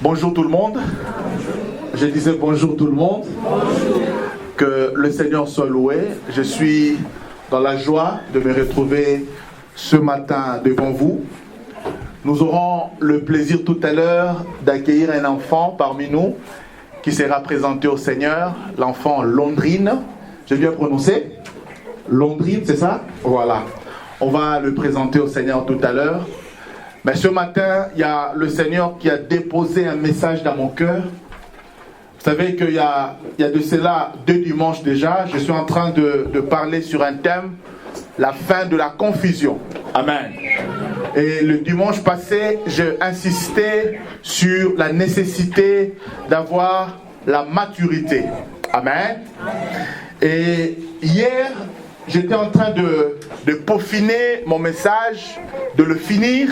Bonjour tout le monde. Je disais bonjour tout le monde. Bonjour. Que le Seigneur soit loué. Je suis dans la joie de me retrouver ce matin devant vous. Nous aurons le plaisir tout à l'heure d'accueillir un enfant parmi nous qui sera présenté au Seigneur, l'enfant Londrine. J'ai bien prononcé? Londrine, c'est ça? Voilà. On va le présenter au Seigneur tout à l'heure. Mais ce matin, il y a le Seigneur qui a déposé un message dans mon cœur. Vous savez qu'il y a de cela 2 dimanches déjà, je suis en train de parler sur un thème, la fin de la confusion. Amen. Et le dimanche passé, j'ai insisté sur la nécessité d'avoir la maturité. Amen. Et hier, j'étais en train de peaufiner mon message, de le finir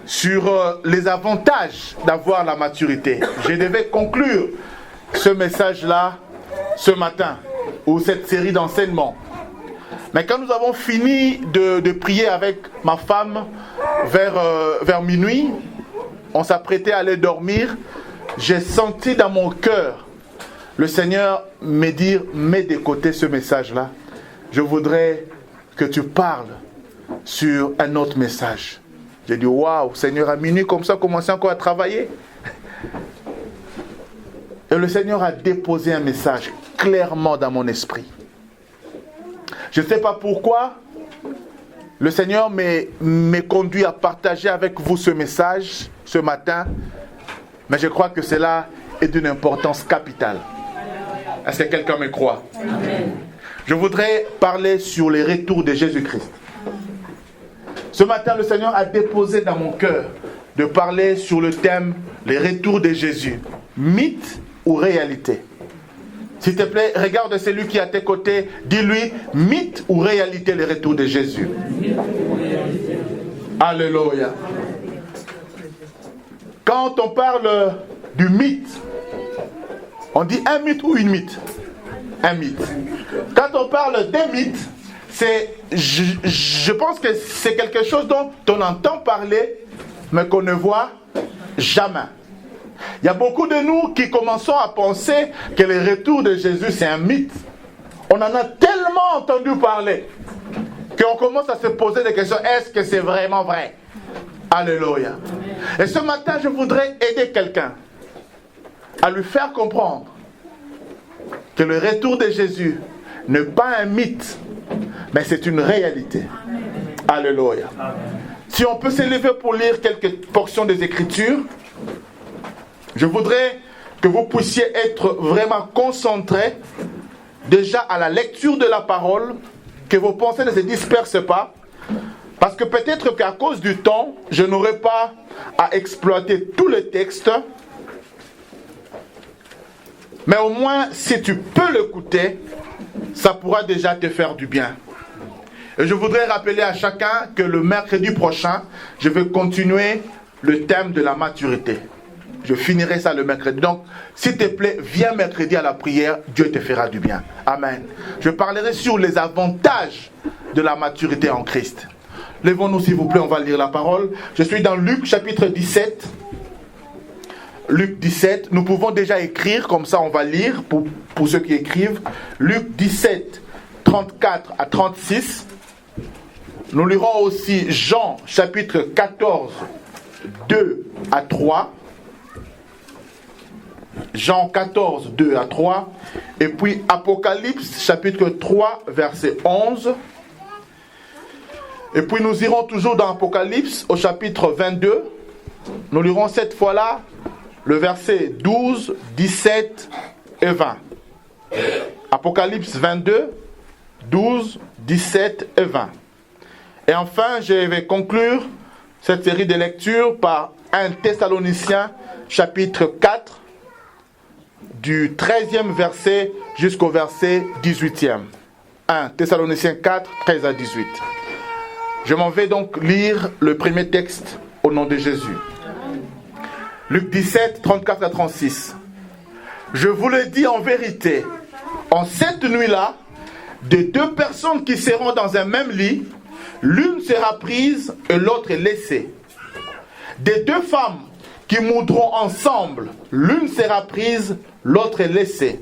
sur les avantages d'avoir la maturité. Je devais conclure ce message-là ce matin, ou cette série d'enseignements. Mais quand nous avons fini de prier avec ma femme vers minuit, on s'apprêtait à aller dormir, j'ai senti dans mon cœur le Seigneur me dire, mets de côté ce message-là. Je voudrais que tu parles sur un autre message. J'ai dit, waouh, Seigneur, à minuit comme ça, commencer encore à travailler. Et le Seigneur a déposé un message clairement dans mon esprit. Je ne sais pas pourquoi le Seigneur m'est conduit à partager avec vous ce message ce matin, mais je crois que cela est d'une importance capitale. Est-ce que quelqu'un me croit? Amen. Je voudrais parler sur les retours de Jésus-Christ. Ce matin, le Seigneur a déposé dans mon cœur de parler sur le thème les retours de Jésus. Mythe ou réalité? S'il te plaît, regarde celui qui est à tes côtés, dis-lui, mythe ou réalité les retours de Jésus? Alléluia. Quand on parle du mythe, on dit un mythe ou une mythe? Un mythe. Quand on parle des mythes, je pense que c'est quelque chose dont on entend parler, mais qu'on ne voit jamais. Il y a beaucoup de nous qui commençons à penser que le retour de Jésus, c'est un mythe. On en a tellement entendu parler qu'on commence à se poser des questions. Est-ce que c'est vraiment vrai? Alléluia. Et ce matin, je voudrais aider quelqu'un à lui faire comprendre que le retour de Jésus n'est pas un mythe, mais c'est une réalité. Alléluia. Si on peut s'élever pour lire quelques portions des Écritures, je voudrais que vous puissiez être vraiment concentrés déjà à la lecture de la parole, que vos pensées ne se dispersent pas, parce que peut-être qu'à cause du temps, je n'aurai pas à exploiter tous les textes, mais au moins si tu peux l'écouter, ça pourra déjà te faire du bien. Et je voudrais rappeler à chacun que le mercredi prochain, je vais continuer le thème de la maturité. Je finirai ça le mercredi. Donc, s'il te plaît, viens mercredi à la prière, Dieu te fera du bien. Amen. Je parlerai sur les avantages de la maturité en Christ. Lèvons-nous s'il vous plaît, on va lire la parole. Je suis dans Luc chapitre 17. Luc 17, nous pouvons déjà écrire, comme ça on va lire pour ceux qui écrivent. Luc 17, 34 à 36. Nous lirons aussi Jean chapitre 14, 2 à 3. Jean 14, 2 à 3. Et puis Apocalypse chapitre 3, verset 11. Et puis nous irons toujours dans Apocalypse au chapitre 22. Nous lirons cette fois-là le verset 12, 17 et 20. Apocalypse 22, 12, 17 et 20. Et enfin, je vais conclure cette série de lectures par 1 Thessaloniciens chapitre 4, du 13e verset jusqu'au verset 18e. 1 Thessaloniciens 4, 13 à 18. Je m'en vais donc lire le premier texte au nom de Jésus. Luc 17, 34 à 36. Je vous le dis en vérité, en cette nuit-là, de 2 personnes qui seront dans un même lit, l'une sera prise et l'autre est laissée. Des 2 femmes qui moudront ensemble. L'une sera prise, l'autre est laissée.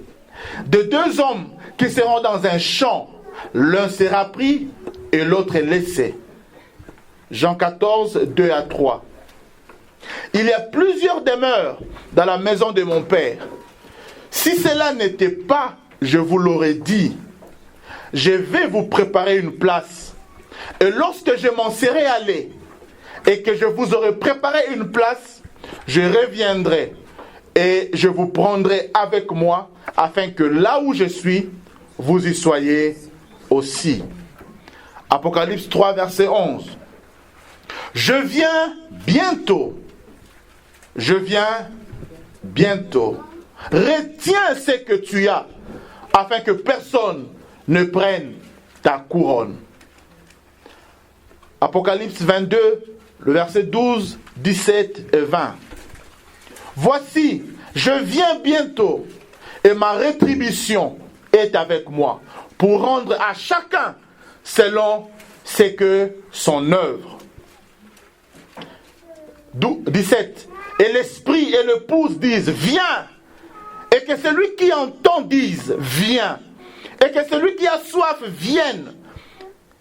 De deux hommes qui seront dans un champ, l'un sera pris et l'autre est laissé. Jean 14, 2 à 3. Il y a plusieurs demeures dans la maison de mon Père. Si cela n'était pas, je vous l'aurais dit. Je vais vous préparer une place. Et lorsque je m'en serai allé et que je vous aurai préparé une place, je reviendrai et je vous prendrai avec moi afin que là où je suis, vous y soyez aussi. Apocalypse 3, verset 11. Je viens bientôt. Je viens bientôt. Retiens ce que tu as, afin que personne ne prenne ta couronne. Apocalypse 22, le verset 12, 17 et 20. Voici, je viens bientôt, et ma rétribution est avec moi, pour rendre à chacun selon ce que son œuvre. 17. Et l'esprit et l'épouse disent, viens. Et que celui qui entend dise, viens. Et que celui qui a soif vienne.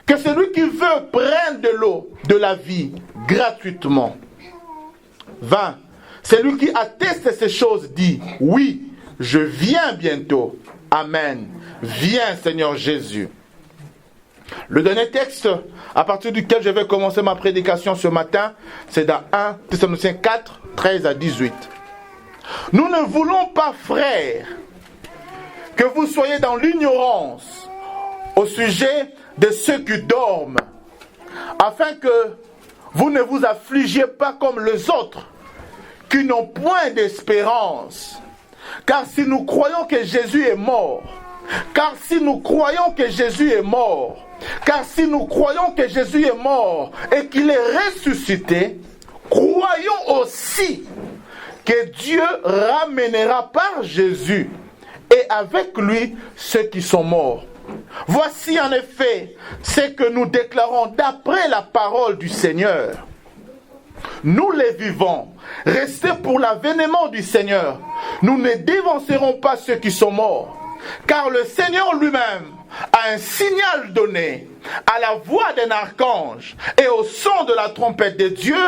Que celui qui veut prenne de l'eau de la vie gratuitement. 20. Celui qui atteste ces choses dit, oui, je viens bientôt. Amen. Viens, Seigneur Jésus. Le dernier texte à partir duquel je vais commencer ma prédication ce matin, c'est dans 1 Thessaloniciens 4, 13 à 18. Nous ne voulons pas, frères, que vous soyez dans l'ignorance au sujet de ceux qui dorment, afin que vous ne vous affligiez pas comme les autres, qui n'ont point d'espérance. Car si nous croyons que Jésus est mort, car si nous croyons que Jésus est mort et qu'il est ressuscité, croyons aussi que Dieu ramènera par Jésus et avec lui ceux qui sont morts. Voici en effet ce que nous déclarons d'après la parole du Seigneur. Nous les vivants, restés pour l'avènement du Seigneur, nous ne dévancerons pas ceux qui sont morts, car le Seigneur lui-même a un signal donné, à la voix d'un archange et au son de la trompette de Dieu,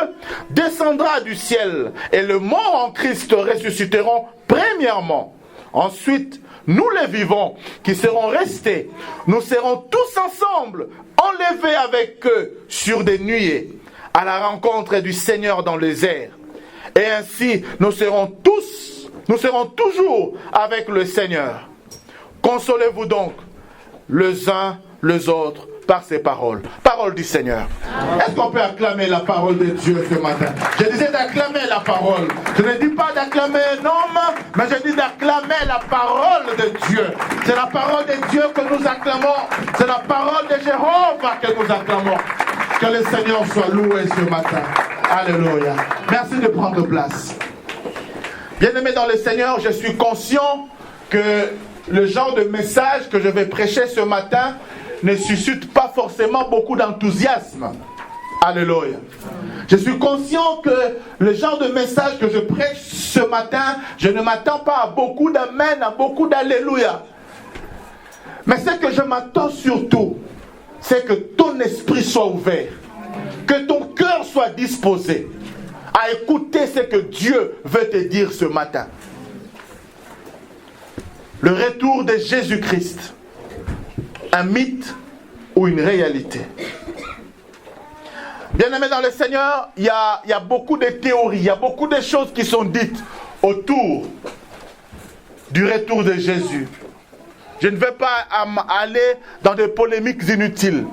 descendra du ciel, et les morts en Christ ressusciteront premièrement. Ensuite, nous les vivants qui serons restés, nous serons tous ensemble enlevés avec eux sur des nuées, à la rencontre du Seigneur dans les airs. Et ainsi, nous serons toujours avec le Seigneur. Consolez-vous donc les uns les autres par ces paroles. Parole du Seigneur. Est-ce qu'on peut acclamer la parole de Dieu ce matin? Je disais d'acclamer la parole. Je ne dis pas d'acclamer un homme, mais je dis d'acclamer la parole de Dieu. C'est la parole de Dieu que nous acclamons. C'est la parole de Jéhovah que nous acclamons. Que le Seigneur soit loué ce matin. Alléluia. Merci de prendre place. Bien-aimés dans le Seigneur, je suis conscient que le genre de message que je vais prêcher ce matin ne suscite pas forcément beaucoup d'enthousiasme. Alléluia. Je suis conscient que le genre de message que je prêche ce matin, je ne m'attends pas à beaucoup d'amen, à beaucoup d'alléluia. Mais ce que je m'attends surtout, c'est que ton esprit soit ouvert, que ton cœur soit disposé à écouter ce que Dieu veut te dire ce matin. Le retour de Jésus-Christ, un mythe ou une réalité? Bien-aimés dans le Seigneur, il y a beaucoup de théories, il y a beaucoup de choses qui sont dites autour du retour de Jésus. Je ne vais pas aller dans des polémiques inutiles,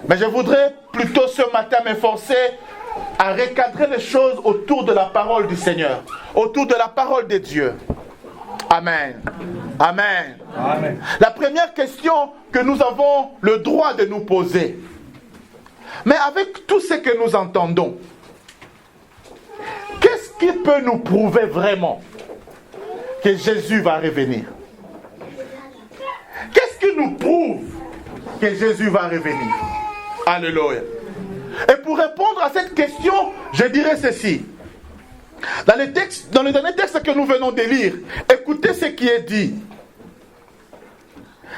mais je voudrais plutôt ce matin m'efforcer à recadrer les choses autour de la parole du Seigneur, autour de la parole de Dieu. Amen. Amen. Amen. La première question que nous avons le droit de nous poser, mais avec tout ce que nous entendons, qu'est-ce qui peut nous prouver vraiment que Jésus va revenir? Qu'est-ce qui nous prouve que Jésus va revenir? Alléluia. Et pour répondre à cette question, je dirais ceci. Dans le dernier texte que nous venons de lire, écoutez ce qui est dit.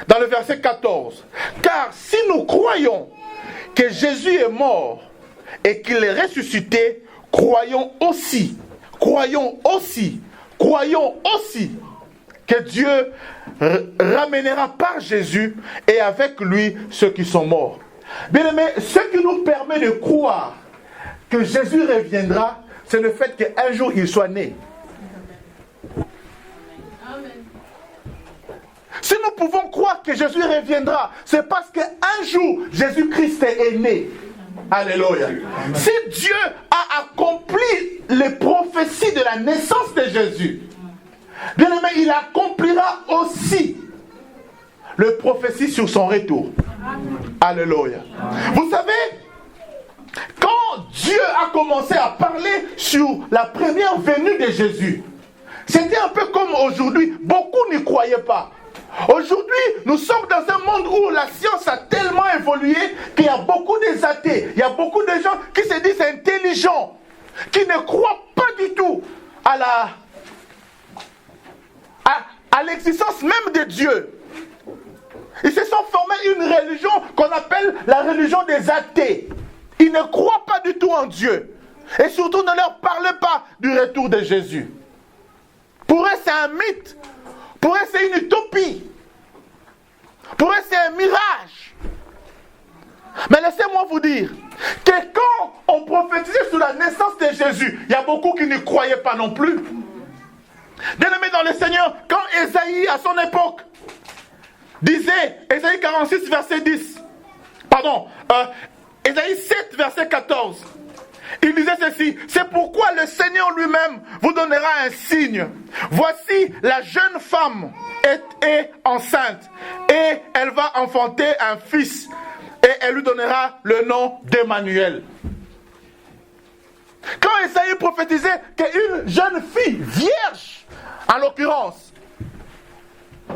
Dans le verset 14. Car si nous croyons que Jésus est mort et qu'il est ressuscité, croyons aussi que Dieu ramènera par Jésus et avec lui ceux qui sont morts. Bien aimé, ce qui nous permet de croire que Jésus reviendra, c'est le fait qu'un jour il soit né. Amen. Si nous pouvons croire que Jésus reviendra, c'est parce qu'un jour Jésus-Christ est né. Alléluia. Si Dieu a accompli les prophéties de la naissance de Jésus, bien aimé, il accomplira aussi le prophétie sur son retour. Alléluia. Vous savez, quand Dieu a commencé à parler sur la première venue de Jésus, c'était un peu comme aujourd'hui, beaucoup n'y croyaient pas. Aujourd'hui, nous sommes dans un monde où la science a tellement évolué qu'il y a beaucoup des athées, il y a beaucoup de gens qui se disent intelligents, qui ne croient pas du tout à l'existence même de Dieu. Ils se sont formés une religion qu'on appelle la religion des athées. Ils ne croient pas du tout en Dieu. Et surtout, ne leur parlez pas du retour de Jésus. Pour eux, c'est un mythe. Pour eux, c'est une utopie. Pour eux, c'est un mirage. Mais laissez-moi vous dire que quand on prophétisait sur la naissance de Jésus, il y a beaucoup qui ne croyaient pas non plus. Bien-aimés dans le Seigneur, quand Ésaïe, à son époque, disait, Ésaïe 46, verset 10, Ésaïe 7, verset 14, il disait ceci: c'est pourquoi le Seigneur lui-même vous donnera un signe. Voici, la jeune femme est enceinte et elle va enfanter un fils et elle lui donnera le nom d'Emmanuel. Quand Ésaïe prophétisait qu'une jeune fille, vierge en l'occurrence,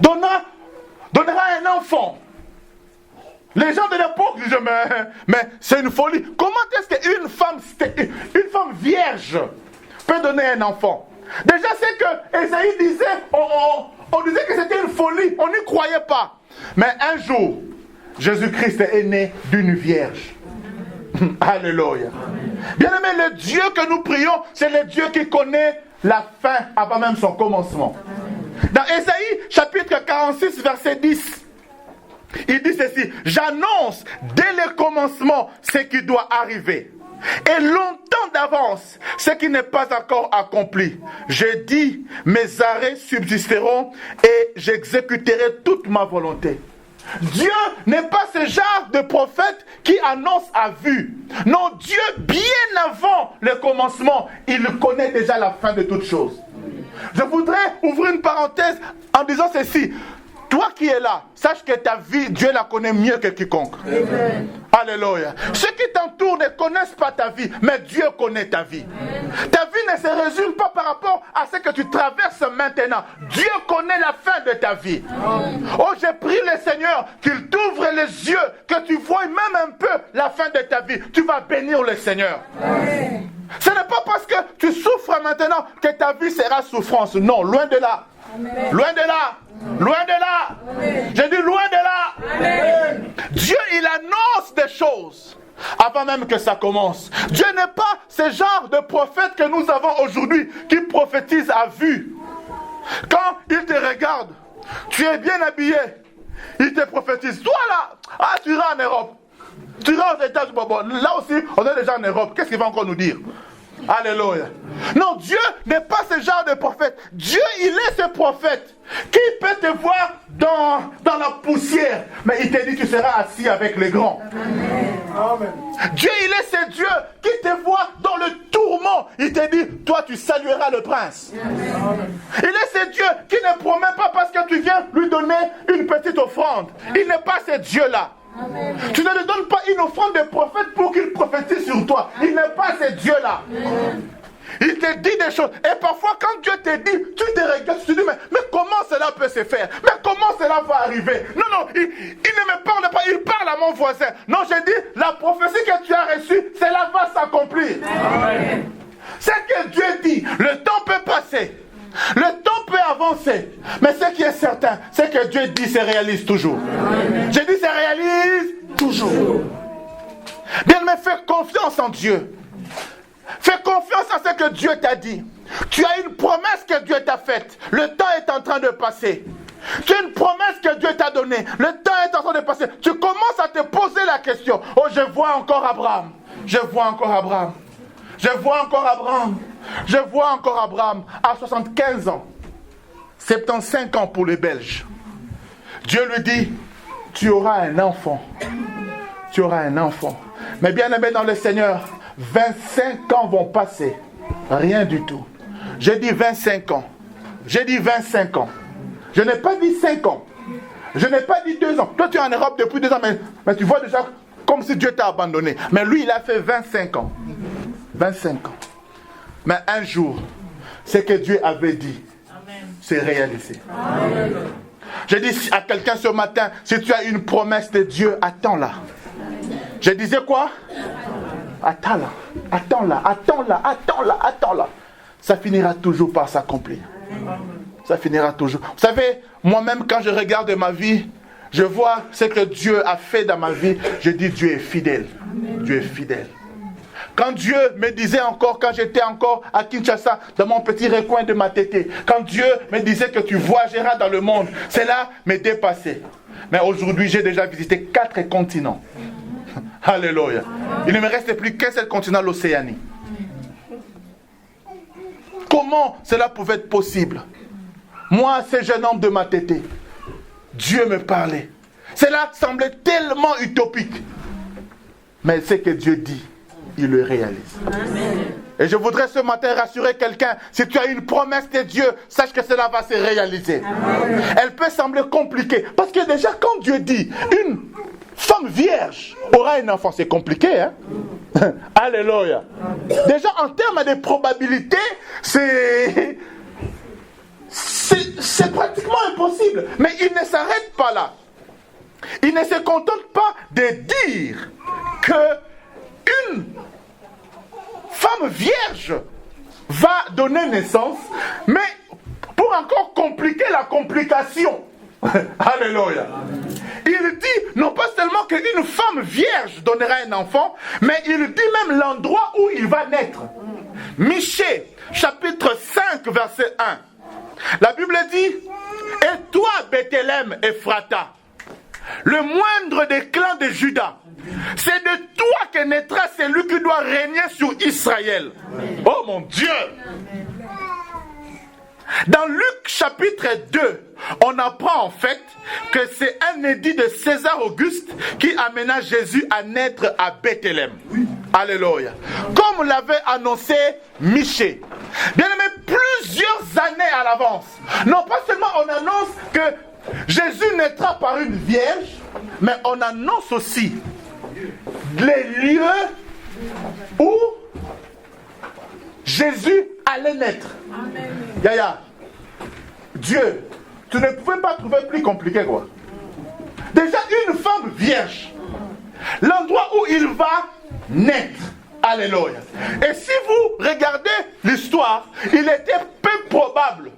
donnera un enfant, les gens de l'époque disaient mais c'est une folie. Comment est-ce qu'une femme vierge peut donner un enfant? Déjà c'est que Ésaïe disait, on disait que c'était une folie, on n'y croyait pas. Mais un jour, Jésus-Christ est né d'une vierge. Alléluia. Bien aimé, le Dieu que nous prions, c'est le Dieu qui connaît la fin avant même son commencement. Dans Ésaïe chapitre 46 verset 10, il dit ceci: j'annonce dès le commencement ce qui doit arriver, et longtemps d'avance ce qui n'est pas encore accompli. Je dis, mes arrêts subsisteront et j'exécuterai toute ma volonté. Dieu n'est pas ce genre de prophète qui annonce à vue. Non, Dieu, bien avant le commencement, il connaît déjà la fin de toutes choses. Je voudrais ouvrir une parenthèse en disant ceci: toi qui es là, sache que ta vie, Dieu la connaît mieux que quiconque. Amen. Alléluia. Ceux qui t'entourent ne connaissent pas ta vie, mais Dieu connaît ta vie. Amen. Ta vie ne se résume pas par rapport à ce que tu traverses maintenant. Dieu connaît la fin de ta vie. Amen. Oh, j'ai prié le Seigneur qu'il t'ouvre les yeux, que tu vois même un peu la fin de ta vie. Tu vas bénir le Seigneur. Amen. Ce n'est pas parce que tu souffres maintenant que ta vie sera souffrance. Non, loin de là. Amen. Loin de là. Loin de là. Amen. J'ai dit loin de là. Amen. Dieu, il annonce des choses avant même que ça commence. Dieu n'est pas ce genre de prophète que nous avons aujourd'hui qui prophétise à vue. Quand il te regarde, tu es bien habillé, il te prophétise. Toi là, tu iras en Europe. Tu iras aux États-Unis. Bon, là aussi, on est déjà en Europe. Qu'est-ce qu'il va encore nous dire? Alléluia. Non, Dieu n'est pas ce genre de prophète. Dieu, il est ce prophète qui peut te voir dans la poussière, mais il te dit tu seras assis avec les grands. Amen. Dieu, il est ce Dieu qui te voit dans le tourment. Il te dit, toi tu salueras le prince. Amen. Il est ce Dieu qui ne promet pas parce que tu viens lui donner une petite offrande. Il n'est pas ce Dieu-là. Amen. Tu ne lui donnes pas une offrande de prophète pour qu'il prophétise sur toi. Il n'est pas ce Dieu-là. Amen. Il te dit des choses. Et parfois, quand Dieu te dit, tu te regardes, tu te dis, mais comment cela peut se faire? Mais comment cela va arriver? Non, il ne me parle pas, il parle à mon voisin. Non, j'ai dit, la prophétie que tu as reçue, cela va s'accomplir. Amen. Ce que Dieu dit, le temps peut passer. Le temps peut avancer. Mais ce qui est certain, c'est que Dieu dit, se réalise toujours. Je dis, se réalise toujours. Bien, mais fais confiance en Dieu. Fais confiance en ce que Dieu t'a dit. Tu as une promesse que Dieu t'a faite. Le temps est en train de passer. Tu as une promesse que Dieu t'a donnée. Le temps est en train de passer. Tu commences à te poser la question. Oh, je vois encore Abraham. Je vois encore Abraham. Je vois encore Abraham. Je vois encore Abraham à 75 ans. 75 ans pour les Belges. Dieu lui dit, tu auras un enfant. Tu auras un enfant. Mais bien aimé dans le Seigneur, 25 ans vont passer. Rien du tout. J'ai dit 25 ans. J'ai dit 25 ans. Je n'ai pas dit 5 ans. Je n'ai pas dit 2 ans. Toi, tu es en Europe depuis 2 ans, mais tu vois déjà comme si Dieu t'a abandonné. Mais lui, il a fait 25 ans. 25 ans. Mais un jour, ce que Dieu avait dit, c'est réalisé. Amen. Je dis à quelqu'un ce matin, si tu as une promesse de Dieu, attends-la. Je disais quoi? Attends-la, attends-la, attends-la, attends-la, attends-la. Ça finira toujours par s'accomplir. Ça finira toujours. Vous savez, moi-même, quand je regarde ma vie, je vois ce que Dieu a fait dans ma vie. Je dis, Dieu est fidèle. Dieu est fidèle. Quand Dieu me disait encore, quand j'étais encore à Kinshasa, dans mon petit recoin de Matete, quand Dieu me disait que tu voyageras dans le monde, cela me dépassait. Mais aujourd'hui, j'ai déjà visité 4 continents. Alléluia. Il ne me reste plus qu'un seul continent, l'Océanie. Comment cela pouvait être possible? Moi, ce jeune homme de Matete, Dieu me parlait. Cela semblait tellement utopique. Mais ce que Dieu dit, il le réalise. Amen. Et je voudrais ce matin rassurer quelqu'un, si tu as une promesse de Dieu, sache que cela va se réaliser. Amen. Elle peut sembler compliquée, parce que déjà quand Dieu dit, une femme vierge aura un enfant, c'est compliqué, hein? Alléluia. Déjà en termes de probabilité, c'est pratiquement impossible. Mais il ne s'arrête pas là. Il ne se contente pas de dire que une femme vierge va donner naissance, mais pour encore compliquer la complication. Alléluia. Il dit non pas seulement qu'une femme vierge donnera un enfant, mais il dit même l'endroit où il va naître. Michée, chapitre 5, verset 1. La Bible dit, et toi, Bethléem Ephrata, le moindre des clans de Juda, c'est de toi que naîtra celui qui doit régner sur Israël. Amen. Oh mon Dieu! Amen. Dans Luc chapitre 2, on apprend en fait que c'est un édit de César Auguste qui amena Jésus à naître à Bethléem. Oui. Alléluia. Comme l'avait annoncé Michée. Bien aimé, plusieurs années à l'avance. Non pas seulement on annonce que Jésus naîtra par une vierge, mais on annonce aussi les lieux où Jésus allait naître. Amen. Yaya, Dieu, tu ne pouvais pas trouver plus compliqué quoi. Déjà une femme vierge, l'endroit où il va naître. Alléluia. Et si vous regardez l'histoire, il était peu probable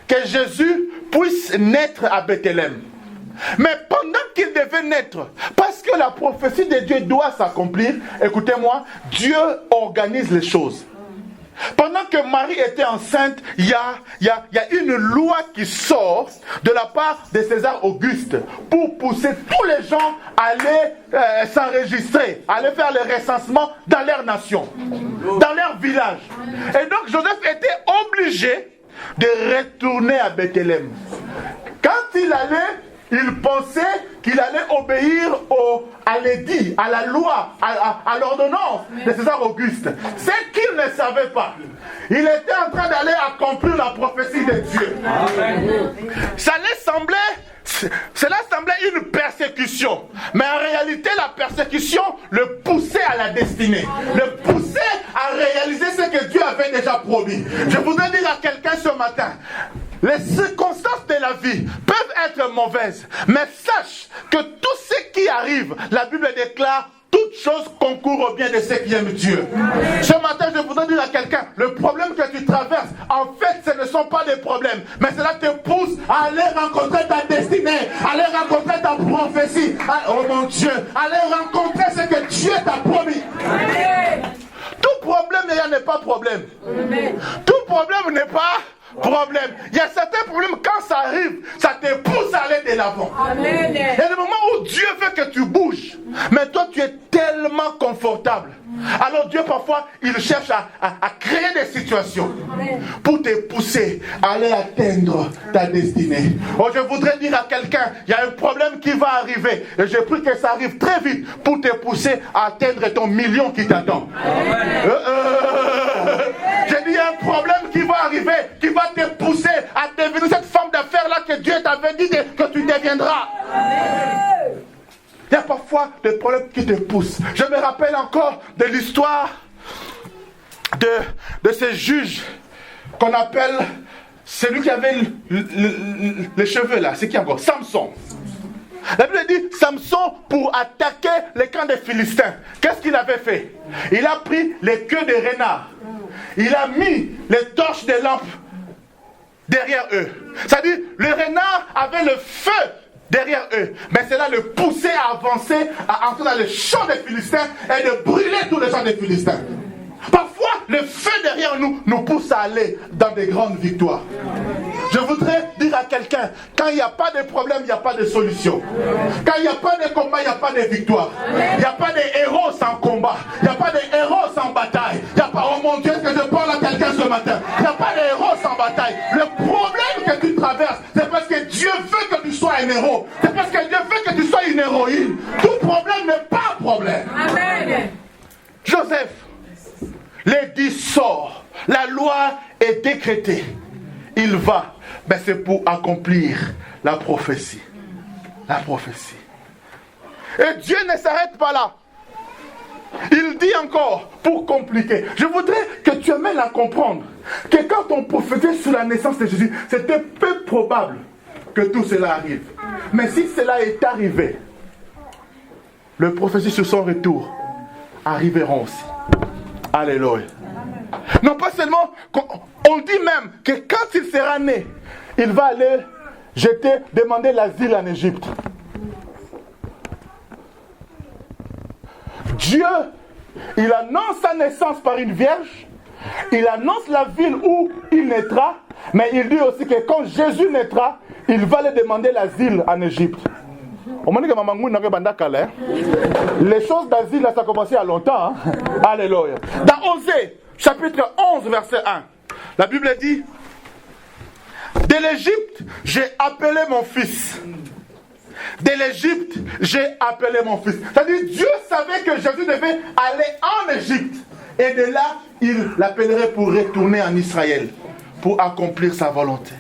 que Jésus puisse naître à Bethléem. Mais pendant qu'il devait naître, parce que la prophétie de Dieu doit s'accomplir, écoutez-moi, Dieu organise les choses. Pendant que Marie était enceinte, il y a une loi qui sort de la part de César Auguste pour pousser tous les gens à aller s'enregistrer, à aller faire le recensement dans leur nation, dans leur village. Et donc Joseph était obligé de retourner à Bethléem. Quand il allait, il pensait qu'il allait obéir à l'édit, à la loi, à l'ordonnance de César Auguste. C'est qu'il ne savait pas. Il était en train d'aller accomplir la prophétie de Dieu. Cela semblait une persécution. Mais en réalité, la persécution le poussait à la destinée. Le poussait à réaliser ce que Dieu avait déjà promis. Je voudrais dire à quelqu'un ce matin, les circonstances de la vie peuvent être mauvaises, mais sache que tout ce qui arrive, la Bible déclare, toutes choses concourent au bien de ceux qui aiment Dieu. Ce matin, je voudrais dire à quelqu'un, le problème que tu traverses, en fait, ce ne sont pas des problèmes, mais cela te pousse à aller rencontrer ta destinée, à aller rencontrer ta prophétie. Oh mon Dieu, aller rencontrer ce que Dieu t'a promis. Tout problème n'est pas problème. Tout problème n'est pas problème. Il y a certains problèmes, quand ça arrive, ça te pousse à aller de l'avant. Il y a des moments où Dieu veut que tu bouges, mais toi tu es tellement confortable. Alors Dieu parfois, il cherche à créer des situations pour te pousser à aller atteindre ta destinée. Oh, je voudrais dire à quelqu'un, il y a un problème qui va arriver, et je prie que ça arrive très vite pour te pousser à atteindre ton million qui t'attend. J'ai dit, il y a un problème qui va arriver, qui va te pousser à devenir cette femme d'affaires là que Dieu t'avait dit que tu deviendras. Il y a parfois des problèmes qui te poussent. Je me rappelle encore de l'histoire de ce juge qu'on appelle celui qui avait les cheveux là. C'est qui encore? Samson. La Bible dit Samson, pour attaquer les camps des Philistins, qu'est-ce qu'il avait fait? Il a pris les queues de renards. Il a mis les torches des lampes derrière eux. C'est-à-dire, le renard avait le feu derrière eux, mais cela le poussait à avancer, à entrer dans le champ des Philistins et de brûler tous les champs des Philistins. Parfois, le feu derrière nous pousse à aller dans des grandes victoires. Je voudrais dire à quelqu'un, quand il n'y a pas de problème, il n'y a pas de solution. Quand il n'y a pas de combat, il n'y a pas de victoire. Il n'y a pas de héros sans combat. Il n'y a pas de héros sans bataille. Il n'y a pas, oh mon Dieu, est-ce que je parle à quelqu'un ce matin? Il n'y a pas de héros sans bataille. Le problème que tu traverses, c'est parce que Dieu veut que tu sois un héros. C'est parce que Dieu veut que tu sois une héroïne. Tout problème n'est pas un problème. Amen. Joseph, l'édit sort. La loi est décrétée. Il va. Mais c'est pour accomplir la prophétie. La prophétie. Et Dieu ne s'arrête pas là. Il dit encore, pour compliquer. Je voudrais que tu amènes à comprendre que quand on prophétisait sur la naissance de Jésus, c'était peu probable que tout cela arrive. Mais si cela est arrivé, les prophéties sur son retour arriveront aussi. Alléluia. Non pas seulement, on dit même que quand il sera né, il va aller demander l'asile en Égypte. Dieu, il annonce sa naissance par une vierge, il annonce la ville où il naîtra, mais il dit aussi que quand Jésus naîtra, il va aller demander l'asile en Égypte. Les choses d'asile, ça a commencé il y a longtemps. Hein? Alléluia. Dans Osée, chapitre 11, verset 1, la Bible dit: de l'Égypte, j'ai appelé mon fils. De l'Égypte, j'ai appelé mon fils. C'est-à-dire, Dieu savait que Jésus devait aller en Égypte. Et de là, il l'appellerait pour retourner en Israël, pour accomplir sa volonté.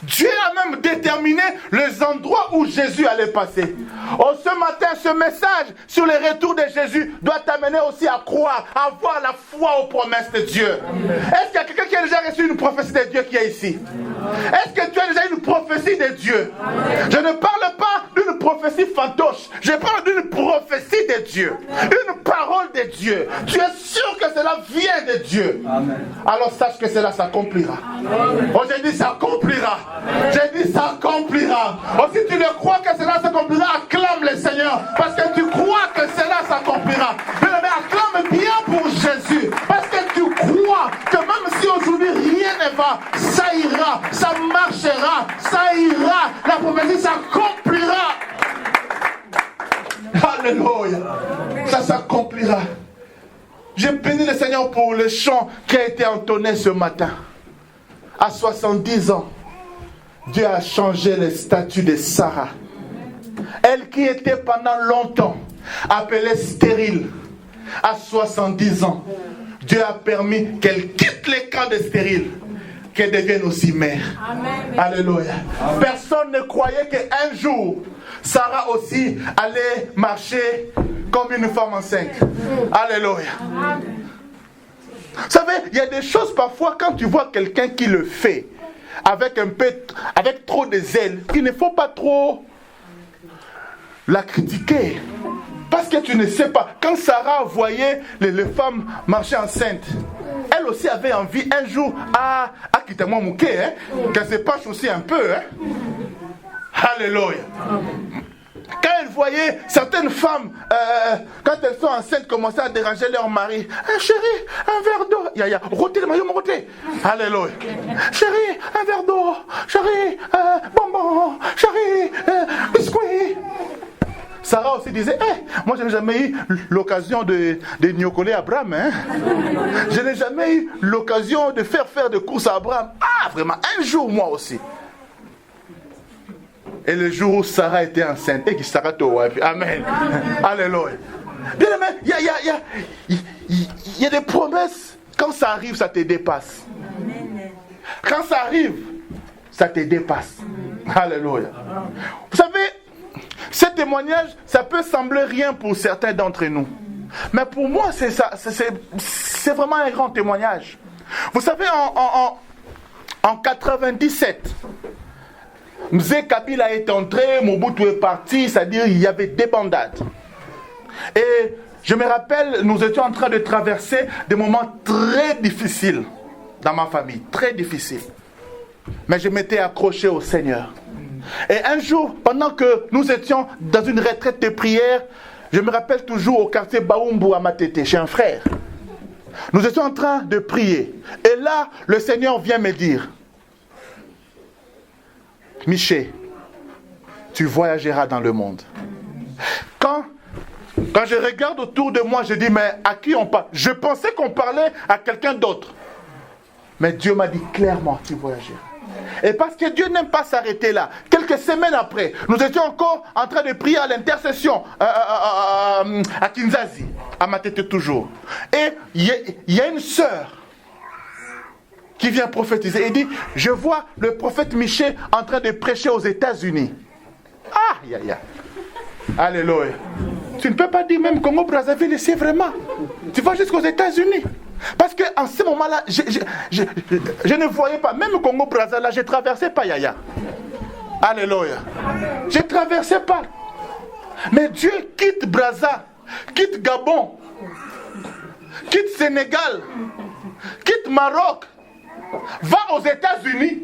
Dieu a même déterminé les endroits où Jésus allait passer. Oh, ce matin, ce message sur le retour de Jésus doit t'amener aussi à croire, à avoir la foi aux promesses de Dieu. Est-ce qu'il y a quelqu'un qui a déjà reçu une prophétie de Dieu qui est ici? Est-ce que tu as déjà une prophétie de Dieu? Je ne parle pas d'une prophétie fantoche. Je parle d'une prophétie de Dieu. Une parole de Dieu. Tu es sûr que cela vient de Dieu. Alors sache que cela s'accomplira. Oh, j'ai dit s'accomplira. J'ai dit s'accomplira. Oh, si tu le crois que cela s'accomplira, acclame le Seigneur. Parce que tu crois que cela s'accomplira. Mais acclame bien pour Jésus. Parce que tu crois que même si aujourd'hui rien ne va, ça ira, ça marchera, ça ira. La prophétie s'accomplira. Alléluia. Ça s'accomplira. J'ai béni le Seigneur pour le chant qui a été entonné ce matin. À 70 ans, Dieu a changé le statut de Sarah. Elle qui était pendant longtemps appelée stérile, à 70 ans, Dieu a permis qu'elle quitte les camps de stériles, qu'elle devienne aussi mère. Amen. Alléluia. Amen. Personne ne croyait qu'un jour, Sarah aussi allait marcher comme une femme enceinte. Alléluia. Amen. Vous savez, il y a des choses parfois quand tu vois quelqu'un qui le fait avec trop de zèle, il ne faut pas trop la critiquer. Parce que tu ne sais pas. Quand Sarah voyait les femmes marcher enceintes, elle aussi avait envie un jour à quitter moi mouké, hein, qu'elle se penche aussi un peu. Hein. Alléluia. Quand elle voyait certaines femmes, quand elles sont enceintes, commencer à déranger leur mari. Chérie, un verre d'eau. Yaya, rôtez le maillot, rôtez. Alléluia. Chérie, un verre d'eau. Chérie, bonbon. Chérie, biscuit. Sarah aussi disait, moi je n'ai jamais eu l'occasion de nyocoler Abraham. Hein? Je n'ai jamais eu l'occasion de faire des courses à Abraham. Ah, vraiment, un jour moi aussi. Et le jour où Sarah était enceinte, et qui Sarah te voit, amen. Alléluia. Bien aimé, il y a des promesses. Quand ça arrive, ça te dépasse. Quand ça arrive, ça te dépasse. Alléluia. Vous savez, ce témoignage, ça peut sembler rien pour certains d'entre nous. Mais pour moi, c'est vraiment un grand témoignage. Vous savez, en 97, Mzee Kabila est entré, Mobutu est parti, c'est-à-dire il y avait des bandades. Et je me rappelle, nous étions en train de traverser des moments très difficiles dans ma famille, très difficiles. Mais je m'étais accroché au Seigneur. Et un jour, pendant que nous étions dans une retraite de prière, je me rappelle toujours au quartier Baoumbu à Matete, chez un frère. Nous étions en train de prier. Et là, le Seigneur vient me dire, Miché, tu voyageras dans le monde. Quand je regarde autour de moi, je dis, mais à qui on parle? Je pensais qu'on parlait à quelqu'un d'autre. Mais Dieu m'a dit clairement, tu voyageras. Et parce que Dieu n'aime pas s'arrêter là. Quelques semaines après, nous étions encore en train de prier à l'intercession à Kinzazi, à Matete toujours. Et il y a une sœur qui vient prophétiser. Il dit, je vois le prophète Miché en train de prêcher aux États-Unis. Ah, alléluia. Tu ne peux pas dire même Congo-Brazzaville ici vraiment. Tu vas jusqu'aux États-Unis. Parce qu'en ce moment-là, je ne voyais pas. Même Congo-Brazzaville, là, je ne traversais pas Yaya. Alléluia. Je ne traversais pas. Mais Dieu quitte Brazza, quitte Gabon, quitte Sénégal, quitte Maroc, va aux États-Unis.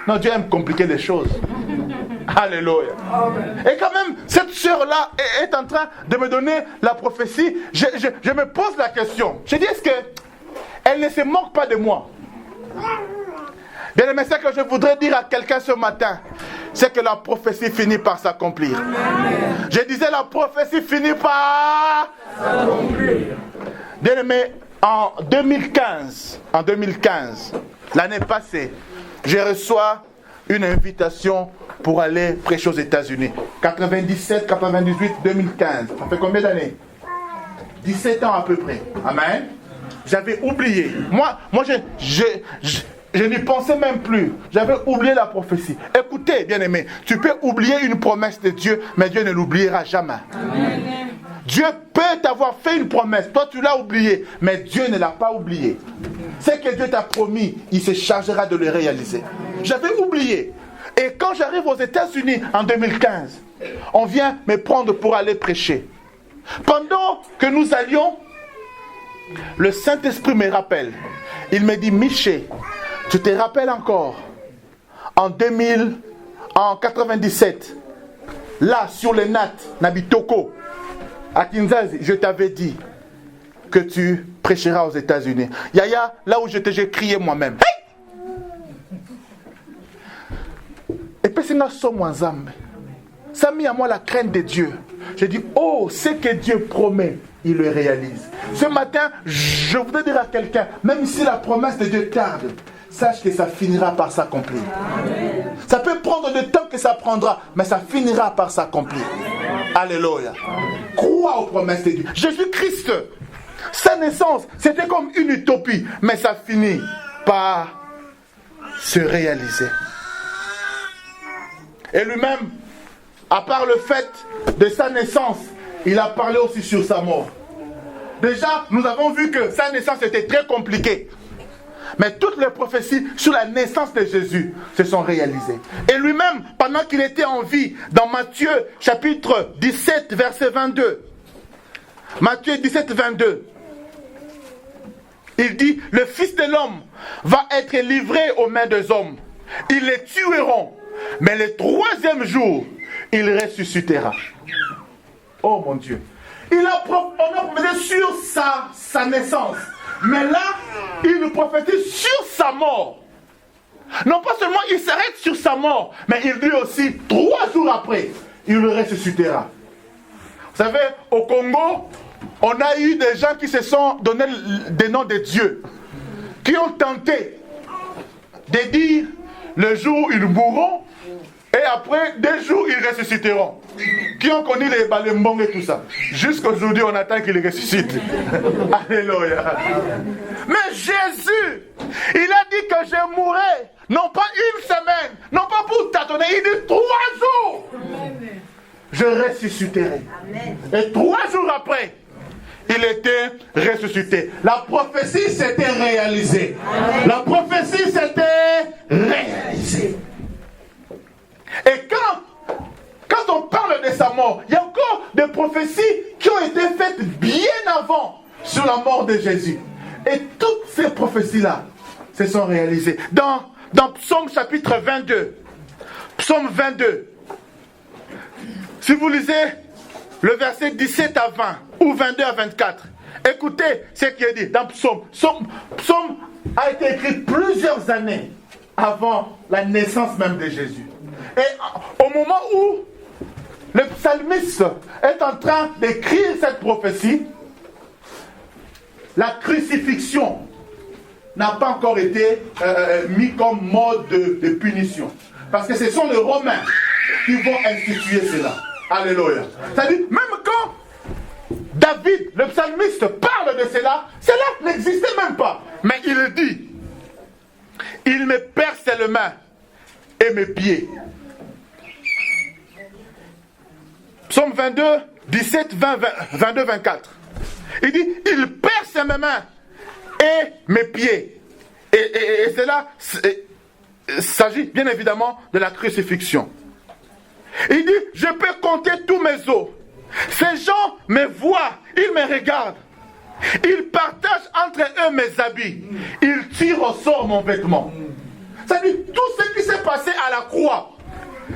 Non, Dieu aime compliquer les choses. Alléluia. Et quand même, cette sœur-là est en train de me donner la prophétie. Je me pose la question. Je dis, est-ce qu'elle ne se moque pas de moi? Bien aimé, ce que je voudrais dire à quelqu'un ce matin, c'est que la prophétie finit par s'accomplir. Je disais, la prophétie finit par s'accomplir. Bien aimé, en 2015, l'année passée, je reçois une invitation pour aller prêcher aux États-Unis. 97, 98, 2015. Ça fait combien d'années? 17 ans à peu près. Amen. J'avais oublié. Moi je n'y pensais même plus. J'avais oublié la prophétie. Écoutez, bien-aimé, tu peux oublier une promesse de Dieu, mais Dieu ne l'oubliera jamais. Amen. Dieu peut t'avoir fait une promesse. Toi, tu l'as oublié, mais Dieu ne l'a pas oublié. Ce que Dieu t'a promis, il se chargera de le réaliser. J'avais oublié. Et quand j'arrive aux États-Unis en 2015, on vient me prendre pour aller prêcher. Pendant que nous allions, le Saint-Esprit me rappelle. Il me dit, Miché, tu te rappelles encore, en 97, là, sur les Nat, Nabitoko, à Kinzazi, je t'avais dit que tu prêcheras aux États-Unis. Yaya, là où j'ai crié moi-même. Hey! Et puis c'est notre somme en Zambe. Ça a mis à moi la crainte de Dieu. J'ai dit, oh, ce que Dieu promet, il le réalise. Ce matin, je voudrais dire à quelqu'un, même si la promesse de Dieu tarde, sache que ça finira par s'accomplir. Amen. Ça peut prendre du temps que ça prendra, mais ça finira par s'accomplir. Alléluia. Crois aux promesses de Dieu. Jésus-Christ, sa naissance, c'était comme une utopie, mais ça finit par se réaliser. Et lui-même, à part le fait de sa naissance, il a parlé aussi sur sa mort. Déjà, nous avons vu que sa naissance était très compliquée. Mais toutes les prophéties sur la naissance de Jésus se sont réalisées. Et lui-même, pendant qu'il était en vie, dans Matthieu chapitre 17, verset 22, Matthieu 17, 22, il dit, le Fils de l'homme va être livré aux mains des hommes. Ils les tueront, mais le troisième jour, il ressuscitera. Oh mon Dieu. On a prophétisé sur sa naissance. Mais là, il nous prophétise sur sa mort. Non pas seulement il s'arrête sur sa mort, mais il dit aussi 3 jours après, il le ressuscitera. Vous savez, au Congo, on a eu des gens qui se sont donné des noms de dieux, qui ont tenté de dire le jour où ils mourront, et après 2 jours ils ressusciteront. Qui ont connu les balembong et tout ça. Jusqu'aujourd'hui, on attend qu'ils ressuscitent. Alléluia. Mais Jésus, il a dit que je mourrai, non pas 1 semaine, non pas pour tâtonner, il dit 3 jours. Je ressusciterai. Et 3 jours après, il était ressuscité. La prophétie s'était réalisée. La prophétie s'était réalisée. Et quand on parle de sa mort, il y a encore des prophéties qui ont été faites bien avant sur la mort de Jésus. Et toutes ces prophéties-là se sont réalisées. Dans Psaume chapitre 22, Psaume 22, si vous lisez le verset 17 à 20 ou 22 à 24, écoutez ce qui est dit dans Psaume. Psaume a été écrit plusieurs années avant la naissance même de Jésus. Et au moment où le psalmiste est en train d'écrire cette prophétie, la crucifixion n'a pas encore été mise comme mode de punition. Parce que ce sont les Romains qui vont instituer cela. Alléluia. C'est-à-dire, même quand David, le psalmiste, parle de cela n'existait même pas. Mais il dit, il me perce les mains et mes pieds. Psaume 22, 17, 20, 22, 24. Il dit, il perce mes mains et mes pieds. Et cela s'agit bien évidemment de la crucifixion. Il dit, je peux compter tous mes os. Ces gens me voient, ils me regardent. Ils partagent entre eux mes habits. Ils tirent au sort mon vêtement. C'est-à-dire, tout ce qui s'est passé à la croix,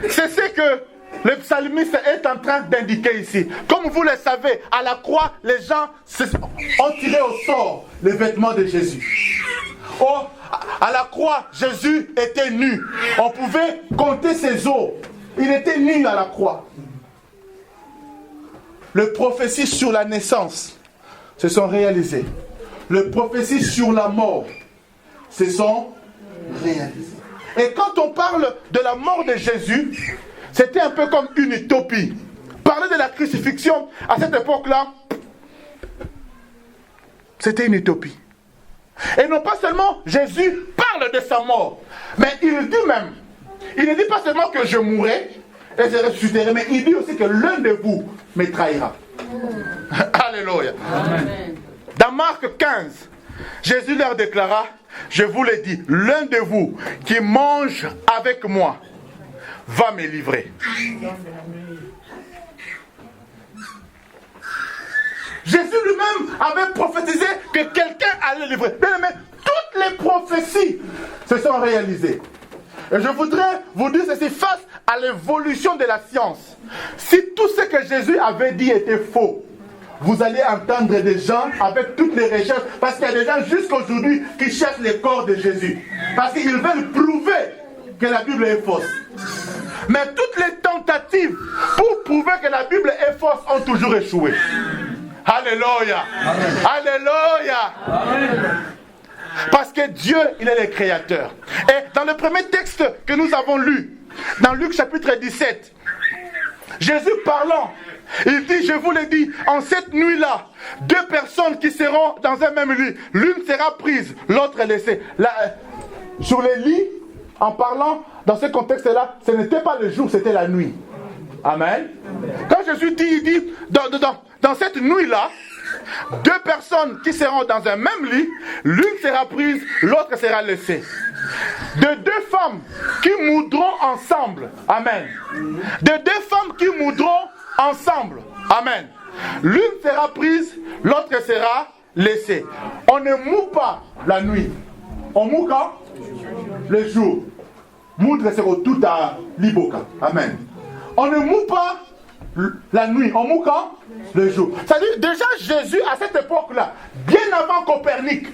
c'est ce que le psalmiste est en train d'indiquer ici. Comme vous le savez, à la croix, les gens ont tiré au sort les vêtements de Jésus. Oh, à la croix, Jésus était nu. On pouvait compter ses os. Il était nu à la croix. Les prophéties sur la naissance se sont réalisées. Les prophéties sur la mort se sont réalisées. Et quand on parle de la mort de Jésus, c'était un peu comme une utopie. Parler de la crucifixion à cette époque-là, c'était une utopie. Et non pas seulement Jésus parle de sa mort, mais il dit même, il ne dit pas seulement que je mourrai et je ressusciterai, mais il dit aussi que l'un de vous me trahira. Alléluia. Amen. Dans Marc 15, Jésus leur déclara, je vous l'ai dit, l'un de vous qui mange avec moi va me livrer. Jésus lui-même avait prophétisé que quelqu'un allait livrer. Mais toutes les prophéties se sont réalisées. Et je voudrais vous dire ceci, face à l'évolution de la science, si tout ce que Jésus avait dit était faux, vous allez entendre des gens avec toutes les recherches, parce qu'il y a des gens jusqu'aujourd'hui qui cherchent le corps de Jésus, parce qu'ils veulent prouver que la Bible est fausse. Mais toutes les tentatives pour prouver que la Bible est fausse ont toujours échoué. Alléluia. Amen. Alléluia. Amen. Parce que Dieu, il est le créateur. Et dans le premier texte que nous avons lu, dans Luc chapitre 17, Jésus parlant, il dit, je vous l'ai dit, en cette nuit-là, 2 personnes qui seront dans un même lit, l'une sera prise, l'autre laissée. Sur les lits, en parlant, dans ce contexte-là, ce n'était pas le jour, c'était la nuit. Amen. Quand Jésus dit, il dit, dans cette nuit-là, deux personnes qui seront dans un même lit, l'une sera prise, l'autre sera laissée. De deux femmes qui moudront ensemble. Amen. De deux femmes qui moudront ensemble. Amen. L'une sera prise, l'autre sera laissée. On ne moud pas la nuit. On moud quand? Le jour. Moudre c'est tout à Liboka. Amen. On ne moud pas la nuit. On moud quand? Le jour. C'est-à-dire, déjà Jésus, à cette époque-là, bien avant Copernic,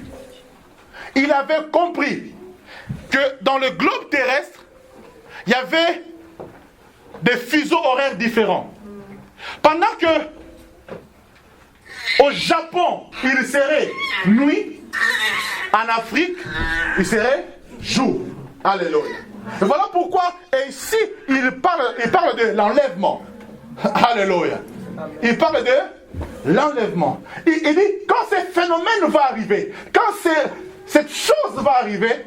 il avait compris que dans le globe terrestre, il y avait des fuseaux horaires différents. Pendant que au Japon, il serait nuit, en Afrique, il serait jour. Alléluia. Et voilà pourquoi, et ici, il parle de l'enlèvement. Alléluia. Il parle de l'enlèvement. Il dit, quand ce phénomène va arriver, quand cette chose va arriver,